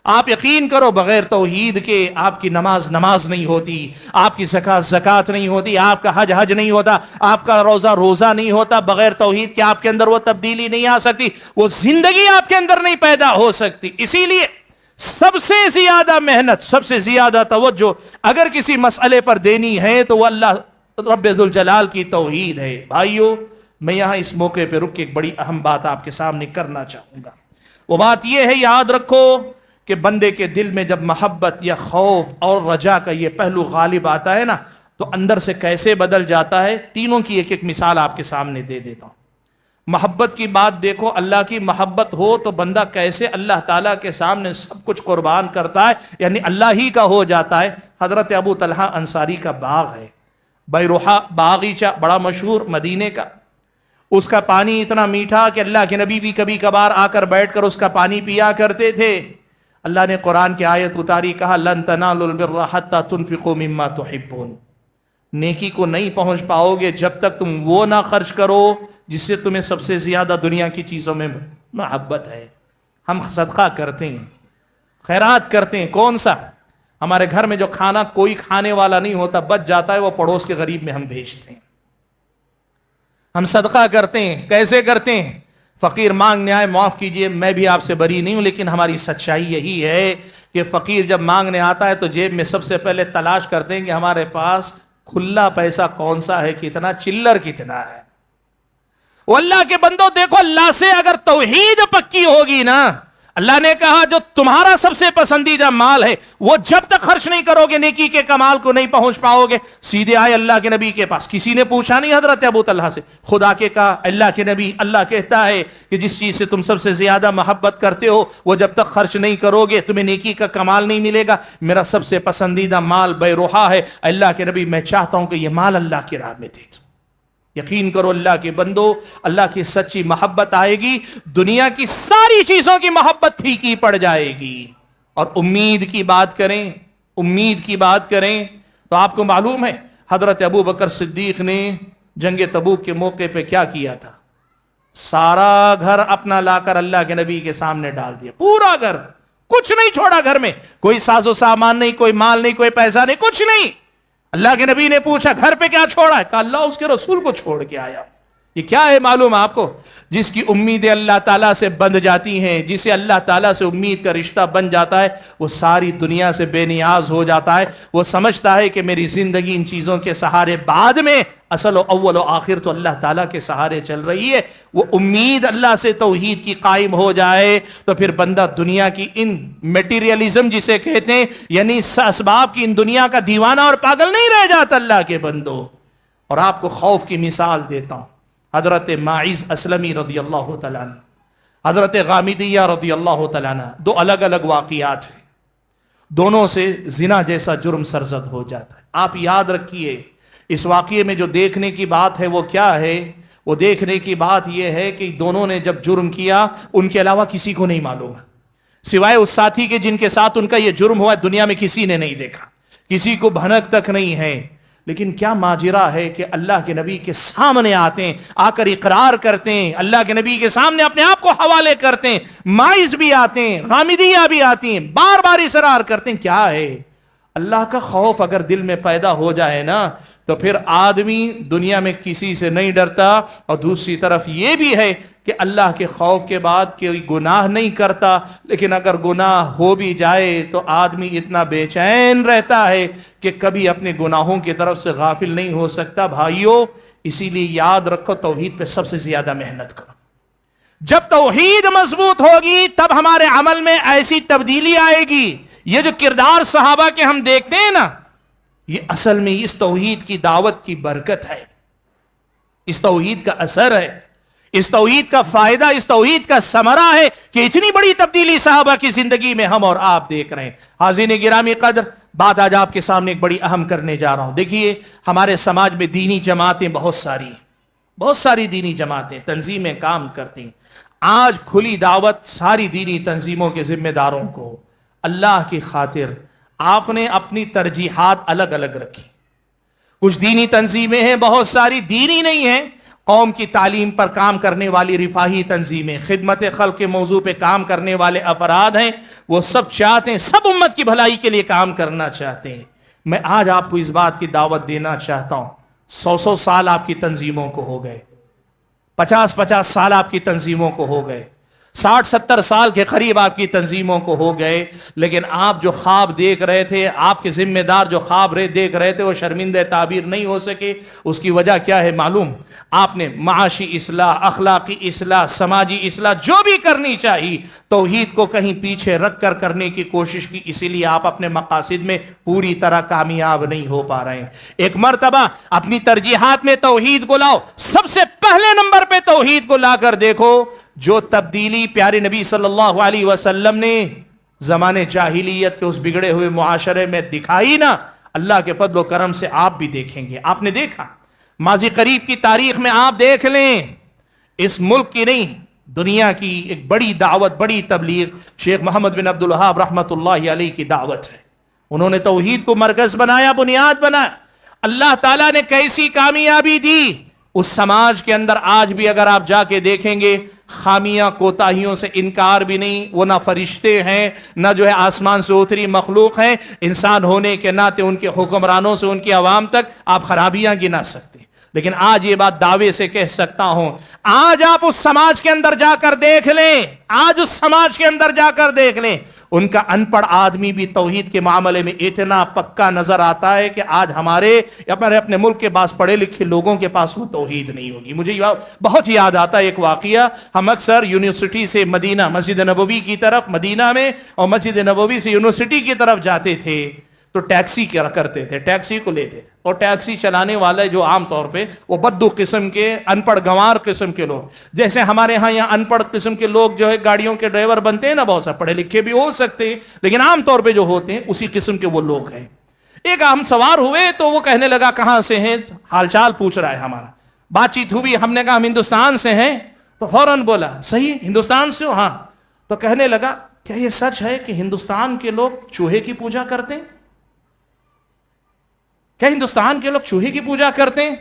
آپ یقین کرو بغیر توحید کے آپ کی نماز نماز نہیں ہوتی، آپ کی زکوٰۃ زکوٰۃ نہیں ہوتی، آپ کا حج حج نہیں ہوتا، آپ کا روزہ روزہ نہیں ہوتا۔ بغیر توحید کے آپ کے اندر وہ تبدیلی نہیں آ سکتی، وہ زندگی آپ کے اندر نہیں پیدا ہو سکتی۔ اسی لیے سب سے زیادہ محنت، سب سے زیادہ توجہ اگر کسی مسئلے پر دینی ہے تو وہ اللہ رب ذوالجلال کی توحید ہے۔ بھائیو، میں یہاں اس موقع پہ رک کے ایک بڑی اہم بات آپ کے سامنے کرنا چاہوں گا۔ وہ بات یہ ہے، یاد رکھو کہ بندے کے دل میں جب محبت یا خوف اور رجا کا یہ پہلو غالب آتا ہے نا، تو اندر سے کیسے بدل جاتا ہے۔ تینوں کی ایک ایک مثال آپ کے سامنے دے دیتا ہوں۔ محبت کی بات دیکھو، اللہ کی محبت ہو تو بندہ کیسے اللہ تعالیٰ کے سامنے سب کچھ قربان کرتا ہے، یعنی اللہ ہی کا ہو جاتا ہے۔ حضرت ابو طلحہ انصاری کا باغ ہے، بیروحہ باغیچہ، بڑا مشہور مدینے کا۔ اس کا پانی اتنا میٹھا کہ اللہ کے نبی بھی کبھی کبھار آ کر بیٹھ کر اس کا پانی پیا کرتے تھے۔ اللہ نے قرآن کی آیت اتاری، کہا لن تنالوا البر حتی تنفقوا مما تحبون، نیکی کو نہیں پہنچ پاؤ گے جب تک تم وہ نہ خرچ کرو جس سے تمہیں سب سے زیادہ دنیا کی چیزوں میں محبت ہے۔ ہم صدقہ کرتے ہیں، خیرات کرتے ہیں، کون سا؟ ہمارے گھر میں جو کھانا کوئی کھانے والا نہیں ہوتا، بچ جاتا ہے، وہ پڑوس کے غریب میں ہم بھیجتے ہیں۔ ہم صدقہ کرتے ہیں، کیسے کرتے ہیں؟ فقیر مانگنے آئے، معاف کیجئے میں بھی آپ سے بری نہیں ہوں، لیکن ہماری سچائی یہی ہے کہ فقیر جب مانگنے آتا ہے تو جیب میں سب سے پہلے تلاش کرتے ہیں کہ ہمارے پاس کھلا پیسہ کون سا ہے، کتنا چلر کتنا ہے۔ وہ اللہ کے بندوں دیکھو، اللہ سے اگر توحید پکی ہوگی نا، اللہ نے کہا جو تمہارا سب سے پسندیدہ مال ہے وہ جب تک خرچ نہیں کرو گے نیکی کے کمال کو نہیں پہنچ پاؤ گے۔ سیدھے آئے اللہ کے نبی کے پاس، کسی نے پوچھا نہیں حضرت ابو طلحہ سے، خدا کے کہا اللہ کے نبی، اللہ کہتا ہے کہ جس چیز سے تم سب سے زیادہ محبت کرتے ہو وہ جب تک خرچ نہیں کرو گے تمہیں نیکی کا کمال نہیں ملے گا۔ میرا سب سے پسندیدہ مال بیروحہ ہے، اللہ کے نبی میں چاہتا ہوں کہ یہ مال اللہ کی راہ میں دے دو۔ یقین کرو اللہ کے بندو، اللہ کی سچی محبت آئے گی، دنیا کی ساری چیزوں کی محبت پھیکی پڑ جائے گی۔ اور امید کی بات کریں، امید کی بات کریں تو آپ کو معلوم ہے حضرت ابو بکر صدیق نے جنگ تبوک کے موقع پہ کیا کیا تھا؟ سارا گھر اپنا لا کر اللہ کے نبی کے سامنے ڈال دیا، پورا گھر، کچھ نہیں چھوڑا گھر میں، کوئی ساز و سامان نہیں، کوئی مال نہیں، کوئی پیسہ نہیں، کچھ نہیں۔ اللہ کے نبی نے پوچھا گھر پہ کیا چھوڑا ہے؟ کہا اللہ اس کے رسول کو چھوڑ کے آیا۔ یہ کیا ہے معلوم آپ کو؟ جس کی امیدیں اللہ تعالیٰ سے بندھ جاتی ہیں، جسے اللہ تعالیٰ سے امید کا رشتہ بن جاتا ہے، وہ ساری دنیا سے بے نیاز ہو جاتا ہے۔ وہ سمجھتا ہے کہ میری زندگی ان چیزوں کے سہارے بعد میں، اصل و اول و آخر تو اللہ تعالیٰ کے سہارے چل رہی ہے۔ وہ امید اللہ سے توحید کی قائم ہو جائے تو پھر بندہ دنیا کی ان میٹیریلزم جسے کہتے ہیں، یعنی اسباب کی ان دنیا کا دیوانہ اور پاگل نہیں رہ جاتا اللہ کے بندو۔ اور آپ کو خوف کی مثال دیتا ہوں، حضرت ماعز اسلمی رضی اللہ تعالیٰ عنہ، حضرت غامدیہ رضی اللہ تعالیٰ عنہ، دو الگ الگ واقعات ہیں، دونوں سے زنا جیسا جرم سرزد ہو جاتا ہے۔ آپ یاد رکھیے اس واقعے میں جو دیکھنے کی بات ہے وہ کیا ہے؟ وہ دیکھنے کی بات یہ ہے کہ دونوں نے جب جرم کیا ان کے علاوہ کسی کو نہیں معلوم ہے، سوائے اس ساتھی کے جن کے ساتھ ان کا یہ جرم ہوا، دنیا میں کسی نے نہیں دیکھا، کسی کو بھنک تک نہیں ہے۔ لیکن کیا ماجرا ہے کہ اللہ کے نبی کے سامنے آتے ہیں، آ کر اقرار کرتے ہیں، اللہ کے نبی کے سامنے اپنے آپ کو حوالے کرتے ہیں، ماعز بھی آتے ہیں، غامدیہ بھی آتی ہیں، بار بار اصرار کرتے ہیں۔ کیا ہے؟ اللہ کا خوف اگر دل میں پیدا ہو جائے نا تو پھر آدمی دنیا میں کسی سے نہیں ڈرتا، اور دوسری طرف یہ بھی ہے کہ اللہ کے خوف کے بعد کوئی گناہ نہیں کرتا، لیکن اگر گناہ ہو بھی جائے تو آدمی اتنا بے چین رہتا ہے کہ کبھی اپنے گناہوں کی طرف سے غافل نہیں ہو سکتا۔ بھائیو، اسی لیے یاد رکھو توحید پہ سب سے زیادہ محنت کرو۔ جب توحید مضبوط ہوگی تب ہمارے عمل میں ایسی تبدیلی آئے گی۔ یہ جو کردار صحابہ کے ہم دیکھتے ہیں نا، یہ اصل میں اس توحید کی دعوت کی برکت ہے، اس توحید کا اثر ہے، اس توحید کا فائدہ، اس توحید کا ثمرہ ہے کہ اتنی بڑی تبدیلی صحابہ کی زندگی میں ہم اور آپ دیکھ رہے ہیں۔ حاضرین گرامی قدر، بات آج آپ کے سامنے ایک بڑی اہم کرنے جا رہا ہوں۔ دیکھیے ہمارے سماج میں دینی جماعتیں بہت ساری ہیں، بہت ساری دینی جماعتیں، تنظیمیں کام کرتی ہیں۔ آج کھلی دعوت ساری دینی تنظیموں کے ذمہ داروں کو، اللہ کی خاطر آپ نے اپنی ترجیحات الگ الگ رکھی۔ کچھ دینی تنظیمیں ہیں، بہت ساری دینی نہیں ہیں، قوم کی تعلیم پر کام کرنے والی رفاہی تنظیمیں، خدمت خلق کے موضوع پہ کام کرنے والے افراد ہیں، وہ سب چاہتے ہیں، سب امت کی بھلائی کے لیے کام کرنا چاہتے ہیں۔ میں آج آپ کو اس بات کی دعوت دینا چاہتا ہوں، 100 سال آپ کی تنظیموں کو ہو گئے، 50 سال آپ کی تنظیموں کو ہو گئے، 60-70 سال کے قریب آپ کی تنظیموں کو ہو گئے، لیکن آپ جو خواب دیکھ رہے تھے، آپ کے ذمہ دار جو خواب دیکھ رہے تھے، وہ شرمندہ تعبیر نہیں ہو سکے۔ اس کی وجہ کیا ہے معلوم؟ آپ نے معاشی اصلاح، اخلاقی اصلاح، سماجی اصلاح جو بھی کرنی چاہیے، توحید کو کہیں پیچھے رکھ کر کرنے کی کوشش کی، اسی لیے آپ اپنے مقاصد میں پوری طرح کامیاب نہیں ہو پا رہے ہیں۔ ایک مرتبہ اپنی ترجیحات میں توحید کو لاؤ، سب سے پہلے نمبر پہ توحید کو لا کر دیکھو۔ جو تبدیلی پیارے نبی صلی اللہ علیہ وسلم نے زمانے جاہلیت کے اس بگڑے ہوئے معاشرے میں دکھائی نا، اللہ کے فضل و کرم سے آپ بھی دیکھیں گے۔ آپ نے دیکھا، ماضی قریب کی تاریخ میں آپ دیکھ لیں، اس ملک کی نہیں، دنیا کی ایک بڑی دعوت، بڑی تبلیغ شیخ محمد بن عبد الوہاب رحمۃ اللہ علیہ کی دعوت ہے۔ انہوں نے توحید کو مرکز بنایا، بنیاد بنایا، اللہ تعالیٰ نے کیسی کامیابی دی۔ اس سماج کے اندر آج بھی اگر آپ جا کے دیکھیں گے، خامیاں کوتاہیوں سے انکار بھی نہیں، وہ نہ فرشتے ہیں، نہ جو ہے آسمان سے اتری مخلوق ہیں، انسان ہونے کے ناطے ان کے حکمرانوں سے ان کی عوام تک آپ خرابیاں گنا سکتے ہیں۔ لیکن آج یہ بات دعوے سے کہہ سکتا ہوں، آج آپ اس سماج کے اندر جا کر دیکھ لیں، آج اس سماج کے اندر جا کر دیکھ لیں، ان کا ان پڑھ آدمی بھی توحید کے معاملے میں اتنا پکا نظر آتا ہے کہ آج ہمارے اپنے ملک کے پاس پڑھے لکھے لوگوں کے پاس وہ توحید نہیں ہوگی۔ مجھے بہت یاد آتا ہے ایک واقعہ، ہم اکثر یونیورسٹی سے مدینہ، مسجد نبوی کی طرف مدینہ میں، اور مسجد نبوی سے یونیورسٹی کی طرف جاتے تھے تو ٹیکسی کیا کرتے تھے، ٹیکسی کو لیتے تھے، اور ٹیکسی چلانے والے جو عام طور پہ وہ بدو قسم کے، ان پڑھ گنوار قسم کے لوگ، جیسے ہمارے ہاں یہاں ان پڑھ قسم کے لوگ جو ہے گاڑیوں کے ڈرائیور بنتے ہیں نا، بہت سا پڑھے لکھے بھی ہو سکتے ہیں لیکن عام طور پہ جو ہوتے ہیں اسی قسم کے وہ لوگ ہیں۔ ایک ہم سوار ہوئے تو وہ کہنے لگا کہاں سے ہیں، حال چال پوچھ رہا ہے، ہمارا بات چیت ہوئی، ہم نے کہا ہم ہندوستان سے ہیں، تو فوراً بولا صحیح ہندوستان سے ہو؟ ہاں۔ تو کہنے لگا کیا یہ سچ ہے کہ ہندوستان کے لوگ چوہے کی پوجا کرتے ہیں؟ کیا ہندوستان کے لوگ چوہے کی پوجا کرتے ہیں؟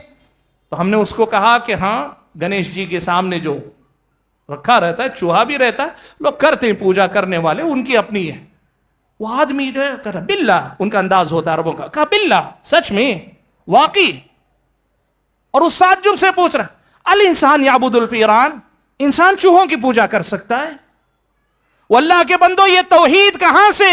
تو ہم نے اس کو کہا کہ ہاں، گنیش جی کے سامنے جو رکھا رہتا ہے چوہا بھی رہتا ہے، لوگ کرتے ہیں، پوجا کرنے والے ان کی اپنی ہے۔ وہ آدمی جو ہے کہہ رہا باللہ، ان کا انداز ہوتا ہے عربوں کا، کہا باللہ، سچ میں، واقعی؟ اور اس تعجب سے پوچھ رہا الانسان یعبد الفیران، انسان چوہوں کی پوجا کر سکتا ہے؟ واللہ کے بندو، یہ توحید کہاں سے؟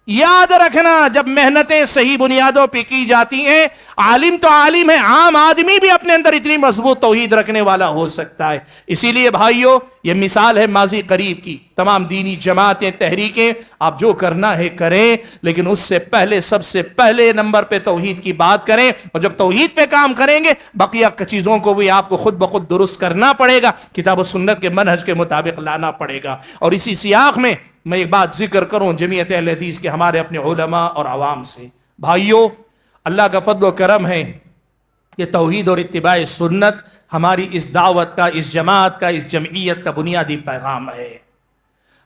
یاد رکھنا، جب محنتیں صحیح بنیادوں پہ کی جاتی ہیں، عالم تو عالم ہے، عام آدمی بھی اپنے اندر اتنی مضبوط توحید رکھنے والا ہو سکتا ہے۔ اسی لیے بھائیو، یہ مثال ہے ماضی قریب کی، تمام دینی جماعتیں، تحریکیں، آپ جو کرنا ہے کریں، لیکن اس سے پہلے، سب سے پہلے نمبر پہ توحید کی بات کریں، اور جب توحید پہ کام کریں گے، بقیہ چیزوں کو بھی آپ کو خود بخود درست کرنا پڑے گا، کتاب و سنت کے منہج کے مطابق لانا پڑے گا۔ اور اسی سیاق میں میں ایک بات ذکر کروں جمعیت اہل حدیث کے ہمارے اپنے علماء اور عوام سے، بھائیو، اللہ کا فضل و کرم ہے کہ توحید اور اتباع سنت ہماری اس دعوت کا، اس جماعت کا، اس جمعیت کا بنیادی پیغام ہے۔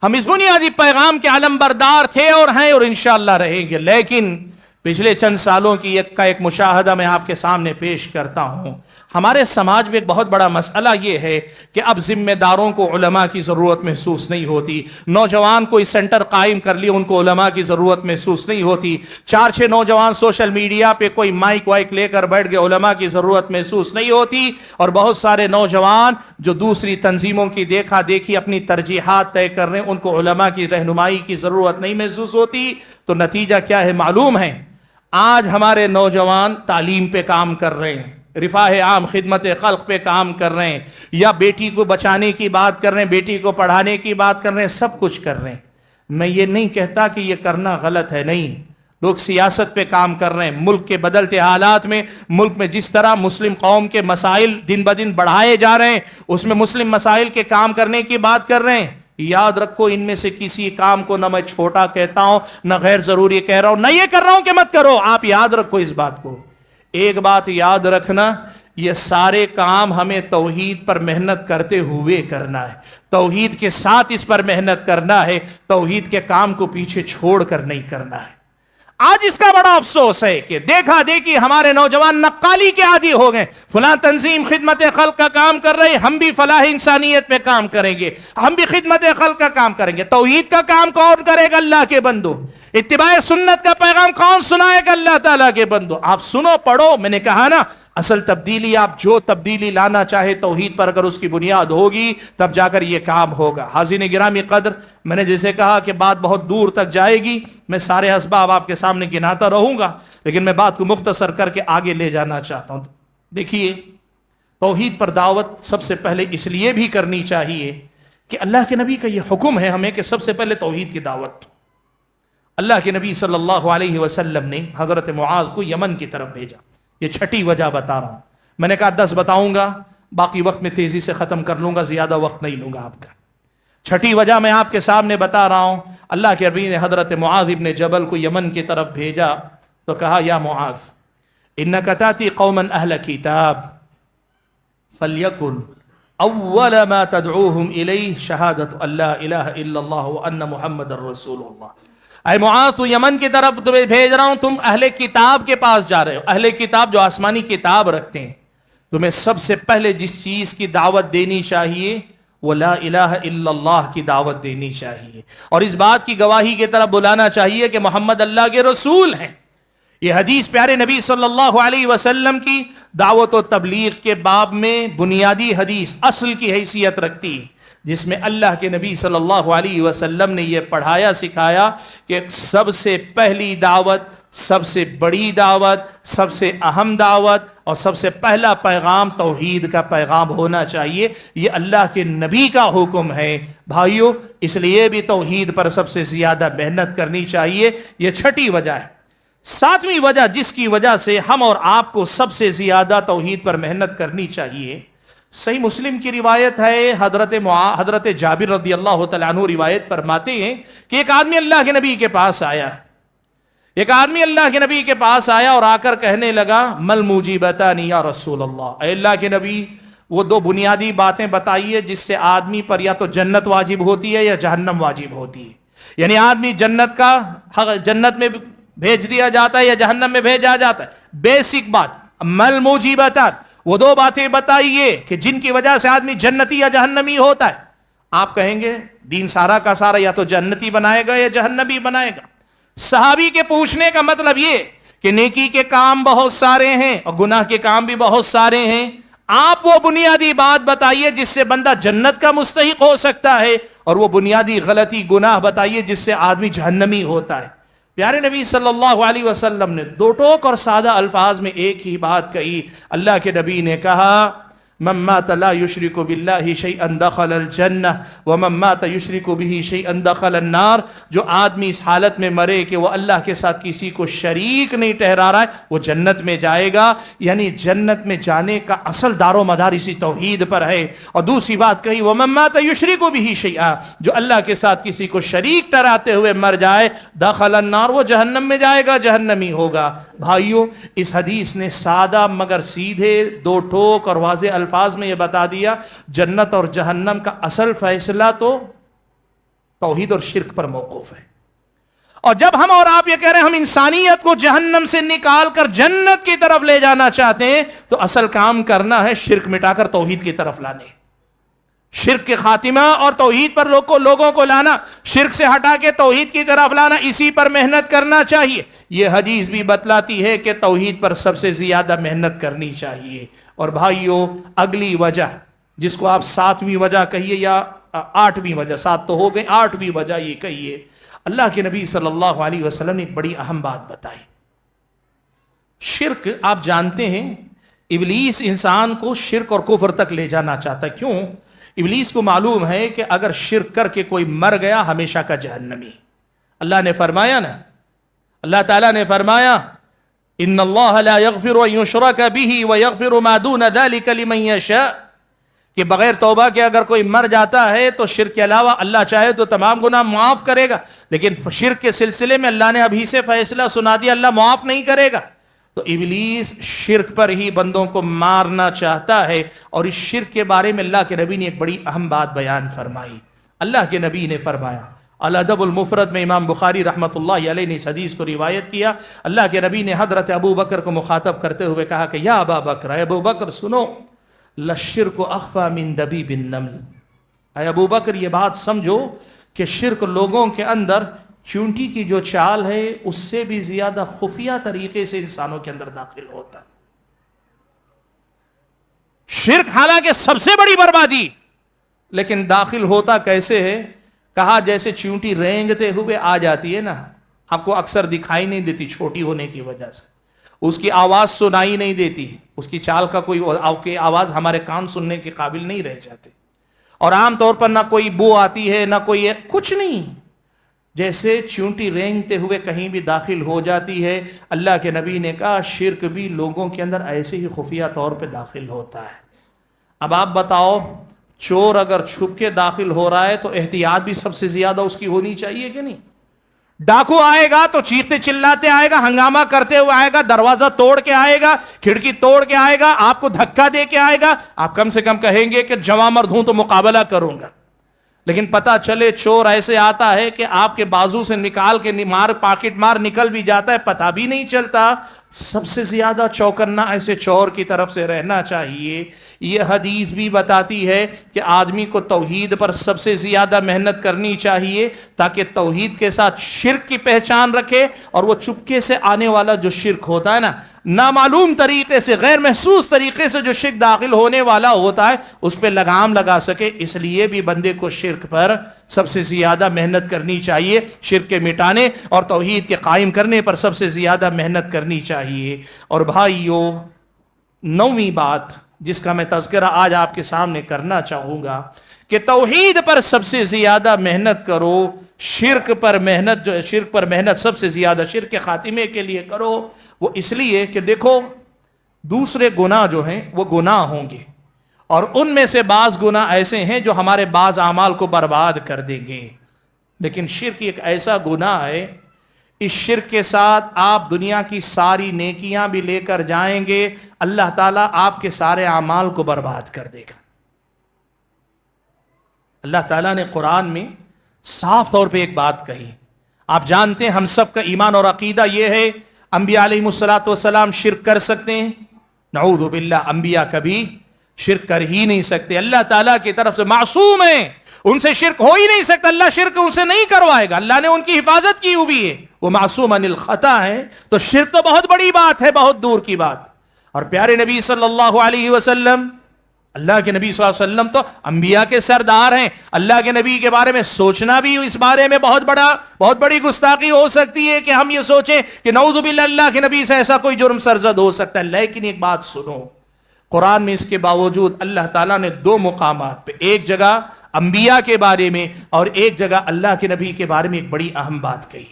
ہم اس بنیادی پیغام کے علم بردار تھے اور ہیں اور انشاءاللہ رہیں گے، لیکن پچھلے چند سالوں کی ایک مشاہدہ میں آپ کے سامنے پیش کرتا ہوں۔ ہمارے سماج میں ایک بہت بڑا مسئلہ یہ ہے کہ اب ذمہ داروں کو علماء کی ضرورت محسوس نہیں ہوتی۔ نوجوان کوئی سینٹر قائم کر لی، ان کو علماء کی ضرورت محسوس نہیں ہوتی۔ 4-6 نوجوان سوشل میڈیا پہ کوئی مائک وائک لے کر بیٹھ گئے، علماء کی ضرورت محسوس نہیں ہوتی۔ اور بہت سارے نوجوان جو دوسری تنظیموں کی دیکھا دیکھی اپنی ترجیحات طے کر رہے ہیں، ان کو علماء کی رہنمائی کی ضرورت نہیں محسوس ہوتی۔ تو نتیجہ کیا ہے معلوم ہے؟ آج ہمارے نوجوان تعلیم پہ کام کر رہے ہیں، رفاہ عام، خدمت خلق پہ کام کر رہے ہیں، یا بیٹی کو بچانے کی بات کر رہے ہیں، بیٹی کو پڑھانے کی بات کر رہے ہیں، سب کچھ کر رہے ہیں۔ میں یہ نہیں کہتا کہ یہ کرنا غلط ہے، نہیں، لوگ سیاست پہ کام کر رہے ہیں۔ ملک کے بدلتے حالات میں، ملک میں جس طرح مسلم قوم کے مسائل دن بدن بڑھائے جا رہے ہیں، اس میں مسلم مسائل کے کام کرنے کی بات کر رہے ہیں۔ یاد رکھو، ان میں سے کسی کام کو نہ میں چھوٹا کہتا ہوں، نہ غیر ضروری کہہ رہا ہوں، نہ یہ کر رہا ہوں کہ مت کرو۔ آپ یاد رکھو اس بات کو۔ ایک بات یاد رکھنا، یہ سارے کام ہمیں توحید پر محنت کرتے ہوئے کرنا ہے، توحید کے ساتھ اس پر محنت کرنا ہے، توحید کے کام کو پیچھے چھوڑ کر نہیں کرنا ہے۔ آج اس کا بڑا افسوس ہے کہ دیکھا دیکھی ہمارے نوجوان نقالی کے عادی ہو گئے. فلاں تنظیم خدمت خلق کا کام کر رہے، ہم بھی فلاح انسانیت پہ کام کریں گے، ہم بھی خدمت خلق کا کام کریں گے. توحید کا کام کون کرے گا؟ اللہ کے بندو. اتباع سنت کا پیغام کون سنائے گا؟ اللہ تعالیٰ کے بندو. آپ سنو، پڑھو. میں نے کہا نا، اصل تبدیلی، آپ جو تبدیلی لانا چاہے توحید پر اگر اس کی بنیاد ہوگی تب جا کر یہ کام ہوگا. حاضرین گرامی قدر، میں نے جیسے کہا کہ بات بہت دور تک جائے گی، میں سارے اسباب آپ کے سامنے گناتا رہوں گا، لیکن میں بات کو مختصر کر کے آگے لے جانا چاہتا ہوں. دیکھیے، توحید پر دعوت سب سے پہلے اس لیے بھی کرنی چاہیے کہ اللہ کے نبی کا یہ حکم ہے ہمیں کہ سب سے پہلے توحید کی دعوت. اللہ کے نبی صلی اللہ علیہ وسلم نے حضرت معاذ کو یمن کی طرف بھیجا. یہ چھٹی وجہ بتا رہا ہوں. میں نے کہا 10 بتاؤں گا، باقی وقت میں تیزی سے ختم کر لوں گا، زیادہ وقت نہیں لوں گا آپ کا. چھٹی وجہ میں آپ کے سامنے بتا رہا ہوں. اللہ کے نبی نے حضرت معاذ ابن جبل کو یمن کی طرف بھیجا تو کہا، یا معاذ انک تاتی قوما اہل کتاب فلیکن اول ما تدعوہم الیہ شہادت ان لا الہ الا اللہ وان محمد رسول اللہ. اے معاذ، تو یمن کی طرف تمہیں بھیج رہا ہوں، تم اہل کتاب کے پاس جا رہے ہو. اہل کتاب جو آسمانی کتاب رکھتے ہیں، تمہیں سب سے پہلے جس چیز کی دعوت دینی چاہیے وہ لا الہ الا اللہ کی دعوت دینی چاہیے، اور اس بات کی گواہی کی طرف بلانا چاہیے کہ محمد اللہ کے رسول ہیں. یہ حدیث پیارے نبی صلی اللہ علیہ وسلم کی دعوت و تبلیغ کے باب میں بنیادی حدیث، اصل کی حیثیت رکھتی ہے، جس میں اللہ کے نبی صلی اللہ علیہ وسلم نے یہ پڑھایا سکھایا کہ سب سے پہلی دعوت، سب سے بڑی دعوت، سب سے اہم دعوت اور سب سے پہلا پیغام توحید کا پیغام ہونا چاہیے. یہ اللہ کے نبی کا حکم ہے. بھائیو، اس لیے بھی توحید پر سب سے زیادہ محنت کرنی چاہیے. یہ چھٹی وجہ ہے. 7ویں وجہ جس کی وجہ سے ہم اور آپ کو سب سے زیادہ توحید پر محنت کرنی چاہیے، صحیح مسلم کی روایت ہے. حضرت جابر رضی اللہ تعالیٰ عنہ روایت فرماتے ہیں کہ ایک آدمی اللہ کے نبی کے پاس آیا. ایک آدمی اللہ کے نبی کے پاس آیا اور آ کر کہنے لگا، مل موجبتان یا رسول اللہ. اے اللہ کے نبی، وہ 2 بنیادی باتیں بتائیے جس سے آدمی پر یا تو جنت واجب ہوتی ہے یا جہنم واجب ہوتی ہے. یعنی آدمی جنت میں بھیج دیا جاتا ہے یا جہنم میں بھیجا جاتا ہے. بیسک بات، مل موجبتان، وہ 2 باتیں بتائیے کہ جن کی وجہ سے آدمی جنتی یا جہنمی ہوتا ہے. آپ کہیں گے دین سارا کا سارا یا تو جنتی بنائے گا یا جہنمی بنائے گا. صحابی کے پوچھنے کا مطلب یہ کہ نیکی کے کام بہت سارے ہیں اور گناہ کے کام بھی بہت سارے ہیں. آپ وہ بنیادی بات بتائیے جس سے بندہ جنت کا مستحق ہو سکتا ہے، اور وہ بنیادی غلطی گناہ بتائیے جس سے آدمی جہنمی ہوتا ہے. پیارے نبی صلی اللہ علیہ وسلم نے 2 ٹوک اور سادہ الفاظ میں ایک ہی بات کہی. اللہ کے نبی نے کہا، من مات لا يشرك بالله شيئا دخل الجنہ ومن مات يشرك به شيئا دخل النار. جو آدمی اس حالت میں مرے کہ وہ اللہ کے ساتھ کسی کو شریک نہیں ٹھہرا رہا ہے، وہ جنت میں جائے گا. یعنی جنت میں جانے کا اصل دار و مدار اسی توحید پر ہے. اور دوسری بات کہی، ومن مات يشرك به شيئا، جو اللہ کے ساتھ کسی کو شریک ٹھہراتے ہوئے مر جائے، دخل النار، وہ جہنم میں جائے گا، جہنمی ہوگا. بھائیو، اس حدیث نے سادہ مگر سیدھے 2 ٹوک اور واضح الفاظ میں یہ بتا دیا، جنت اور جہنم کا اصل فیصلہ تو توحید اور شرک پر موقوف ہے. اور جب ہم اور آپ یہ کہہ رہے ہیں ہم انسانیت کو جہنم سے نکال کر جنت کی طرف لے جانا چاہتے ہیں، تو اصل کام کرنا ہے شرک مٹا کر توحید کی طرف لانے، شرک کے خاتمہ اور توحید پر لوگوں کو لانا، شرک سے ہٹا کے توحید کی طرف لانا، اسی پر محنت کرنا چاہیے. یہ حدیث بھی بتلاتی ہے کہ توحید پر سب سے زیادہ محنت کرنی چاہیے. اور بھائیو، اگلی وجہ جس کو آپ 7ویں وجہ کہیے یا 8ویں وجہ، 7 تو ہو گئے، 8ویں وجہ یہ کہیے، اللہ کے نبی صلی اللہ علیہ وسلم نے بڑی اہم بات بتائی. شرک، آپ جانتے ہیں ابلیس انسان کو شرک اور کفر تک لے جانا چاہتا ہے. کیوں؟ ابلیس کو معلوم ہے کہ اگر شرک کر کے کوئی مر گیا ہمیشہ کا جہنمی. اللہ نے فرمایا نا، اللہ تعالیٰ نے فرمایا، ان اللہ لا یغفر ان یشرک به ویغفر ما دون ذلک لمن یشاء، کہ بغیر توبہ کے اگر کوئی مر جاتا ہے تو شرک کے علاوہ اللہ چاہے تو تمام گناہ معاف کرے گا، لیکن شرک کے سلسلے میں اللہ نے ابھی سے فیصلہ سنا دیا، اللہ معاف نہیں کرے گا. تو ابلیس شرک پر ہی بندوں کو مارنا چاہتا ہے. اور اس شرک کے بارے میں اللہ کے نبی نے ایک بڑی اہم بات بیان فرمائی. اللہ کے نبی نے فرمایا، الادب المفرد میں امام بخاری رحمۃ اللہ علیہ نے اس حدیث کو روایت کیا. اللہ کے نبی نے حضرت ابو بکر کو مخاطب کرتے ہوئے کہا کہ یا ابا بکر، اے ابو بکر سنو، للشرک اخفی من دبیب النمل، اے ابو بکر یہ بات سمجھو کہ شرک لوگوں کے اندر چونٹی کی جو چال ہے اس سے بھی زیادہ خفیہ طریقے سے انسانوں کے اندر داخل ہوتا ہے. شرک حالانکہ سب سے بڑی بربادی، لیکن داخل ہوتا کیسے ہے؟ کہا جیسے چونٹی رینگتے ہوئے آ جاتی ہے نا، آپ کو اکثر دکھائی نہیں دیتی چھوٹی ہونے کی وجہ سے، اس کی آواز سنائی نہیں دیتی، اس کی چال کا کوئی آواز ہمارے کان سننے کے قابل نہیں رہ جاتے، اور عام طور پر نہ کوئی بو آتی ہے نہ کوئی کچھ نہیں. جیسے چونٹی رینگتے ہوئے کہیں بھی داخل ہو جاتی ہے، اللہ کے نبی نے کہا شرک بھی لوگوں کے اندر ایسے ہی خفیہ طور پہ داخل ہوتا ہے. اب آپ بتاؤ، چور اگر چھپ کے داخل ہو رہا ہے تو احتیاط بھی سب سے زیادہ اس کی ہونی چاہیے کہ نہیں؟ ڈاکو آئے گا تو چیختے چلاتے آئے گا، ہنگامہ کرتے ہوئے آئے گا، دروازہ توڑ کے آئے گا، کھڑکی توڑ کے آئے گا، آپ کو دھکا دے کے آئے گا. آپ کم سے کم کہیں گے کہ جواں مرد ہوں تو مقابلہ کروں گا. لیکن پتا چلے چور ایسے آتا ہے کہ آپ کے بازو سے نکال کے پاکٹ مار نکل بھی جاتا ہے، پتہ بھی نہیں چلتا. سب سے زیادہ چوکنا ایسے چور کی طرف سے رہنا چاہیے. یہ حدیث بھی بتاتی ہے کہ آدمی کو توحید پر سب سے زیادہ محنت کرنی چاہیے تاکہ توحید کے ساتھ شرک کی پہچان رکھے، اور وہ چپکے سے آنے والا جو شرک ہوتا ہے نا، نامعلوم طریقے سے، غیر محسوس طریقے سے جو شرک داخل ہونے والا ہوتا ہے، اس پہ لگام لگا سکے. اس لیے بھی بندے کو شرک پر سب سے زیادہ محنت کرنی چاہیے، شرک کے مٹانے اور توحید کے قائم کرنے پر سب سے زیادہ محنت کرنی چاہیے. اور بھائیو، 9ویں بات جس کا میں تذکرہ آج آپ کے سامنے کرنا چاہوں گا کہ توحید پر سب سے زیادہ محنت کرو، شرک پر محنت سب سے زیادہ شرک کے خاتمے کے لیے کرو. وہ اس لیے کہ دیکھو، دوسرے گناہ جو ہیں وہ گناہ ہوں گے، اور ان میں سے بعض گناہ ایسے ہیں جو ہمارے بعض اعمال کو برباد کر دیں گے، لیکن شرک ایک ایسا گناہ ہے، اس شرک کے ساتھ آپ دنیا کی ساری نیکیاں بھی لے کر جائیں گے، اللہ تعالیٰ آپ کے سارے اعمال کو برباد کر دے گا. اللہ تعالیٰ نے قرآن میں صاف طور پہ ایک بات کہی. آپ جانتے ہیں ہم سب کا ایمان اور عقیدہ یہ ہے انبیاء علیہ الصلوۃ والسلام شرک کر سکتے ہیں؟ نعوذ باللہ، انبیاء کبھی شرک کر ہی نہیں سکتے. اللہ تعالیٰ کی طرف سے معصوم ہیں، ان سے شرک ہو ہی نہیں سکتا. اللہ شرک ان سے نہیں کروائے گا، اللہ نے ان کی حفاظت کی ہوئی ہے، وہ معصوم عن الخطا ہے. تو شرک تو بہت بڑی بات ہے، بہت دور کی بات. اور پیارے نبی صلی اللہ علیہ وسلم، اللہ کے نبی صلی اللہ علیہ وسلم تو انبیاء کے سردار ہیں. اللہ کے نبی کے بارے میں سوچنا بھی اس بارے میں بہت بڑی گستاخی ہو سکتی ہے کہ ہم یہ سوچیں کہ نعوذ باللہ اللہ کے نبی سے ایسا کوئی جرم سرزد ہو سکتا ہے. لیکن ایک بات سنو، قرآن میں اس کے باوجود اللہ تعالیٰ نے 2 مقامات پہ، ایک جگہ انبیاء کے بارے میں اور ایک جگہ اللہ کے نبی کے بارے میں ایک بڑی اہم بات کہی.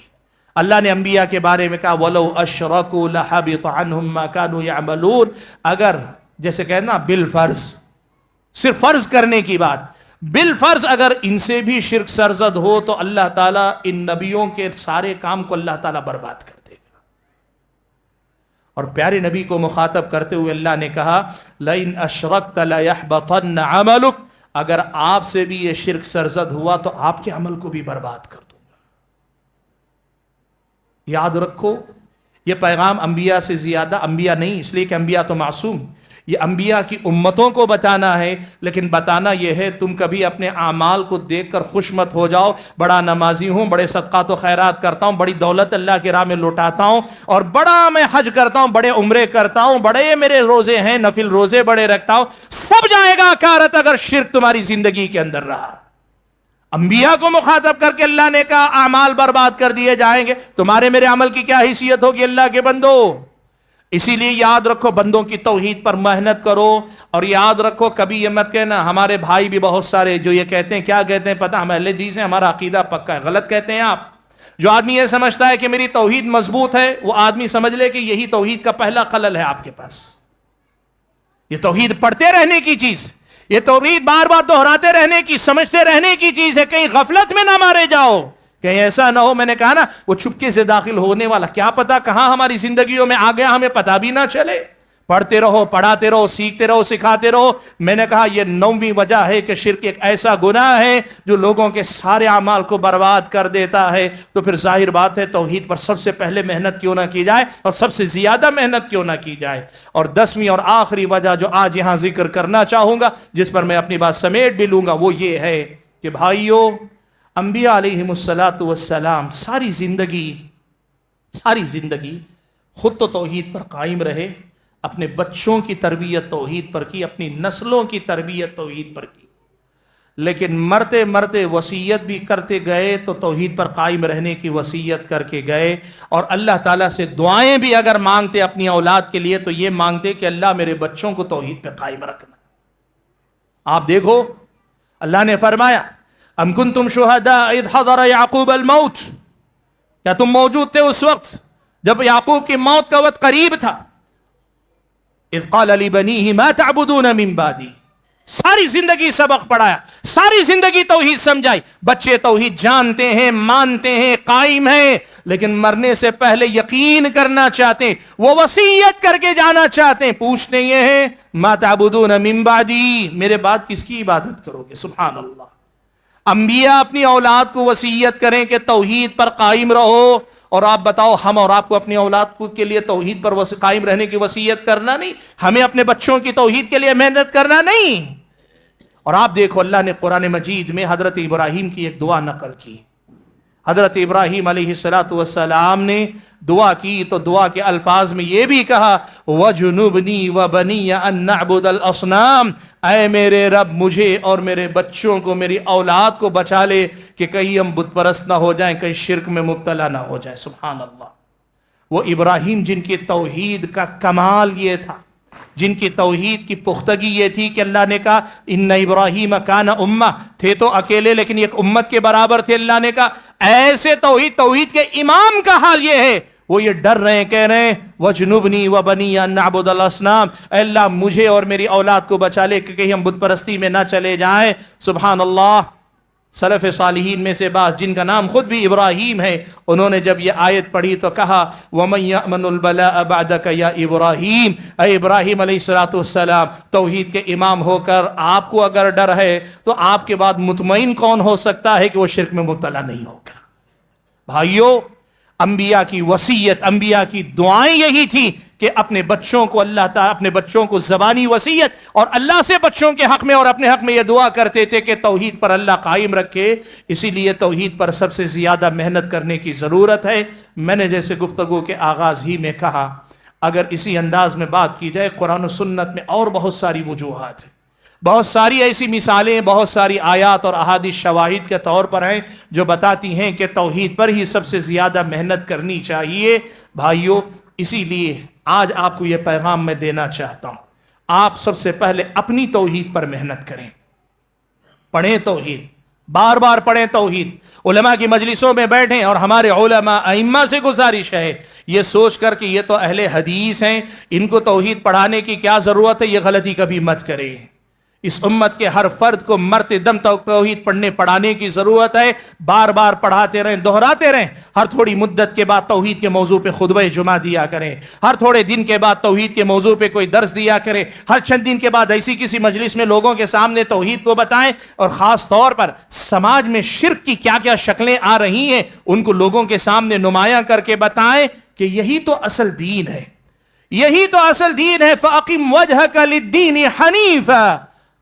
اللہ نے انبیاء کے بارے میں کہا وَلَوْ أَشْرَكُوا لَحَبِطَ عَنْهُمْ مَا كَانُوا يَعْمَلُونَ. اگر جیسے کہنا بالفرض، صرف فرض کرنے کی بات، بالفرض اگر ان سے بھی شرک سرزد ہو تو اللہ تعالیٰ ان نبیوں کے سارے کام کو اللہ تعالیٰ برباد کر دے گا. اور پیارے نبی کو مخاطب کرتے ہوئے اللہ نے کہا لَإِنْ أَشْرَكْتَ لَيَحْبَطَنَّ عَمَلُكَ، اگر آپ سے بھی یہ شرک سرزد ہوا تو آپ کے عمل کو بھی برباد کر دوں گا. یاد رکھو، یہ پیغام انبیاء سے زیادہ، انبیاء نہیں اس لیے کہ انبیاء تو معصوم، یہ انبیاء کی امتوں کو بتانا ہے. لیکن بتانا یہ ہے تم کبھی اپنے اعمال کو دیکھ کر خوش مت ہو جاؤ. بڑا نمازی ہوں، بڑے صدقات و خیرات کرتا ہوں، بڑی دولت اللہ کی راہ میں لوٹاتا ہوں، اور بڑا میں حج کرتا ہوں، بڑے عمرے کرتا ہوں، بڑے میرے روزے ہیں، نفل روزے بڑے رکھتا ہوں، سب جائے گا کارت اگر شرک تمہاری زندگی کے اندر رہا. انبیاء کو مخاطب کر کے اللہ نے کہا اعمال برباد کر دیے جائیں گے. تمہارے میرے عمل کی کیا حیثیت ہوگی اللہ کے بندو؟ اسی لیے یاد رکھو، بندوں کی توحید پر محنت کرو. اور یاد رکھو، کبھی یہ مت کہنا، ہمارے بھائی بھی بہت سارے جو یہ کہتے ہیں، کیا کہتے ہیں پتہ، ہم اہل حدیث ہیں، ہمارا عقیدہ پکا ہے. غلط کہتے ہیں آپ. جو آدمی یہ سمجھتا ہے کہ میری توحید مضبوط ہے، وہ آدمی سمجھ لے کہ یہی توحید کا پہلا خلل ہے آپ کے پاس. یہ توحید پڑھتے رہنے کی چیز، یہ توحید بار بار دہراتے رہنے کی، سمجھتے رہنے کی چیز ہے. کہیں غفلت میں نہ مارے جاؤ، کہیں ایسا نہ ہو، میں نے کہا نا، وہ چھپکے سے داخل ہونے والا، کیا پتا کہاں ہماری زندگیوں میں آ گیا، ہمیں پتا بھی نہ چلے. پڑھتے رہو، پڑھاتے رہو، سیکھتے رہو، سکھاتے رہو۔ میں نے کہا یہ 9ویں وجہ ہے کہ شرک ایک ایسا گناہ ہے جو لوگوں کے سارے اعمال کو برباد کر دیتا ہے۔ تو پھر ظاہر بات ہے توحید پر سب سے پہلے محنت کیوں نہ کی جائے، اور سب سے زیادہ محنت کیوں نہ کی جائے۔ اور 10ویں اور آخری وجہ جو آج یہاں ذکر کرنا چاہوں گا، جس پر میں اپنی بات سمیٹ بھی لوں گا، وہ یہ ہے کہ بھائیو، انبیاء علیہم السلام ساری زندگی خود تو توحید پر قائم رہے، اپنے بچوں کی تربیت توحید پر کی، اپنی نسلوں کی تربیت توحید پر کی، لیکن مرتے مرتے وصیت بھی کرتے گئے تو توحید پر قائم رہنے کی وصیت کر کے گئے، اور اللہ تعالیٰ سے دعائیں بھی اگر مانگتے اپنی اولاد کے لیے تو یہ مانگتے کہ اللہ میرے بچوں کو توحید پہ قائم رکھنا۔ آپ دیکھو اللہ نے فرمایا ام کنتم شہداء اذ حضر یعقوب الموت، کیا تم موجود تھے اس وقت جب یعقوب کی موت کا وقت قریب تھا؟ اذ قال لبنیہ ما تعبدون من بعدی، ساری زندگی سبق پڑھایا، ساری زندگی توحید سمجھائی، بچے توحید جانتے ہیں، مانتے ہیں، قائم ہیں، لیکن مرنے سے پہلے یقین کرنا چاہتے ہیں، وہ وصیت کر کے جانا چاہتے ہیں، پوچھتے یہ ہیں ما تعبدون من بعدی، میرے بعد کس کی عبادت کرو گے؟ سبحان اللہ۔ انبیاء اپنی اولاد کو وصیت کریں کہ توحید پر قائم رہو، اور آپ بتاؤ ہم اور آپ کو اپنی اولاد کے لیے توحید پر قائم رہنے کی وصیت کرنا نہیں؟ ہمیں اپنے بچوں کی توحید کے لیے محنت کرنا نہیں؟ اور آپ دیکھو اللہ نے قرآن مجید میں حضرت ابراہیم کی ایک دعا نقل کی۔ حضرت ابراہیم علیہ السلام نے دعا کی تو دعا کے الفاظ میں یہ بھی کہا وَجُنُبْنِي وَبَنِيَّ أَن نَعْبُدَ الْأَصْنَامَ، اے میرے رب مجھے اور میرے بچوں کو، میری اولاد کو بچا لے کہ کہیں ہم بت پرست نہ ہو جائیں، کہیں شرک میں مبتلا نہ ہو جائیں۔ سبحان اللہ۔ وہ ابراہیم جن کی توحید کا کمال یہ تھا، جن کی توحید کی پختگی یہ تھی کہ اللہ نے کہا ان ابراہیم کان امہ، تھے تو اکیلے لیکن ایک امت کے برابر تھے۔ اللہ نے کہا ایسے توحید کے امام کا حال یہ ہے، وہ یہ ڈر رہے ہیں، کہہ رہے ہیں وَجْنُبْنِي وَبَنِيَّ أَن نَعْبُدَ الْأَصْنَامَ، اے اللہ مجھے اور میری اولاد کو بچا لے کہ کہیں ہم بت پرستی میں نہ چلے جائیں۔ سبحان اللہ۔ سلف صالحین میں سے بعض جن کا نام خود بھی ابراہیم ہے، انہوں نے جب یہ آیت پڑھی تو کہا وَمَن يَأْمَنُ الْبَلَاءَ بَعْدَكَ يَا إِبْرَاهِيمُ، اے ابراہیم علیہ السلام توحید کے امام ہو کر آپ کو اگر ڈر ہے تو آپ کے بعد مطمئن کون ہو سکتا ہے کہ وہ شرک میں مبتلا نہیں ہوگا؟ بھائیو، انبیاء کی وصیت، انبیاء کی دعائیں یہی تھی کہ اپنے بچوں کو اللہ تعالیٰ، اپنے بچوں کو زبانی وصیت اور اللہ سے بچوں کے حق میں اور اپنے حق میں یہ دعا کرتے تھے کہ توحید پر اللہ قائم رکھے۔ اسی لیے توحید پر سب سے زیادہ محنت کرنے کی ضرورت ہے۔ میں نے جیسے گفتگو کے آغاز ہی میں کہا، اگر اسی انداز میں بات کی جائے قرآن و سنت میں اور بہت ساری وجوہات ہیں، بہت ساری ایسی مثالیں، بہت ساری آیات اور احادیث شواہد کے طور پر ہیں جو بتاتی ہیں کہ توحید پر ہی سب سے زیادہ محنت کرنی چاہیے۔ بھائیو، اسی لیے آج آپ کو یہ پیغام میں دینا چاہتا ہوں، آپ سب سے پہلے اپنی توحید پر محنت کریں، پڑھیں توحید، بار بار پڑھیں توحید، علماء کی مجلسوں میں بیٹھیں، اور ہمارے علماء ائمہ سے گزارش ہے یہ سوچ کر کہ یہ تو اہل حدیث ہیں، ان کو توحید پڑھانے کی کیا ضرورت ہے، یہ غلطی کبھی مت کریں۔ اس امت کے ہر فرد کو مرتے دم تک توحید پڑھنے پڑھانے کی ضرورت ہے، بار بار پڑھاتے رہیں، دہراتے رہیں، ہر تھوڑی مدت کے بعد توحید کے موضوع پہ خطبہ جمعہ دیا کریں، ہر تھوڑے دن کے بعد توحید کے موضوع پہ کوئی درس دیا کریں، ہر چند دن کے بعد ایسی کسی مجلس میں لوگوں کے سامنے توحید کو بتائیں، اور خاص طور پر سماج میں شرک کی کیا کیا شکلیں آ رہی ہیں ان کو لوگوں کے سامنے نمایاں کر کے بتائیں کہ یہی تو اصل دین ہے، یہی تو اصل دین ہے۔ فَأَقِمْ وَجْهَكَ لِلدِّينِ حَنِيفًا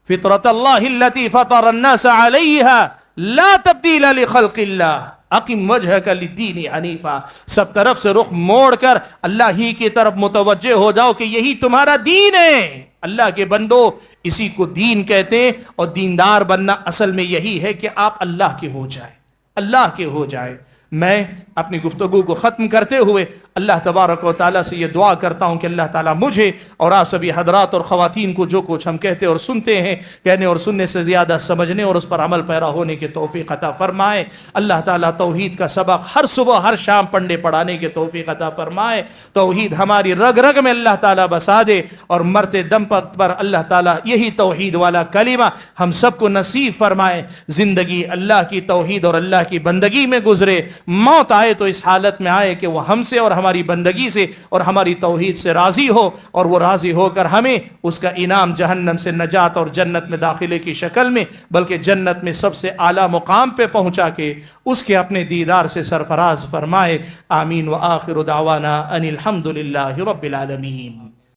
فطرت اللہ التي فطر الناس علیہا لا تبدیل لخلق اللہ، اقم وجہک للدین حنیفا، سب طرف سے رخ موڑ کر اللہ ہی کی طرف متوجہ ہو جاؤ کہ یہی تمہارا دین ہے۔ اللہ کے بندو، اسی کو دین کہتے ہیں، اور دیندار بننا اصل میں یہی ہے کہ آپ اللہ کے ہو جائیں، اللہ کے ہو جائیں۔ میں اپنی گفتگو کو ختم کرتے ہوئے اللہ تبارک و تعالیٰ سے یہ دعا کرتا ہوں کہ اللہ تعالیٰ مجھے اور آپ سبھی حضرات اور خواتین کو جو کچھ ہم کہتے اور سنتے ہیں، کہنے اور سننے سے زیادہ سمجھنے اور اس پر عمل پیرا ہونے کی توفیق عطا فرمائے۔ اللہ تعالیٰ توحید کا سبق ہر صبح ہر شام پڑھنے پڑھانے کی توفیق عطا فرمائے، توحید ہماری رگ رگ میں اللہ تعالیٰ بسا دے، اور مرتے دم پر اللہ تعالیٰ یہی توحید والا کلمہ ہم سب کو نصیب فرمائے، زندگی اللہ کی توحید اور اللہ کی بندگی میں گزرے۔ موت آئے تو اس حالت میں آئے کہ وہ ہم سے اور ہماری بندگی سے اور ہماری توحید سے راضی ہو، اور وہ راضی ہو کر ہمیں اس کا انعام جہنم سے نجات اور جنت میں داخلے کی شکل میں، بلکہ جنت میں سب سے اعلیٰ مقام پہ پہنچا کے اس کے اپنے دیدار سے سرفراز فرمائے۔ آمین۔ وآخر دعوانا ان الحمد للہ رب العالمین۔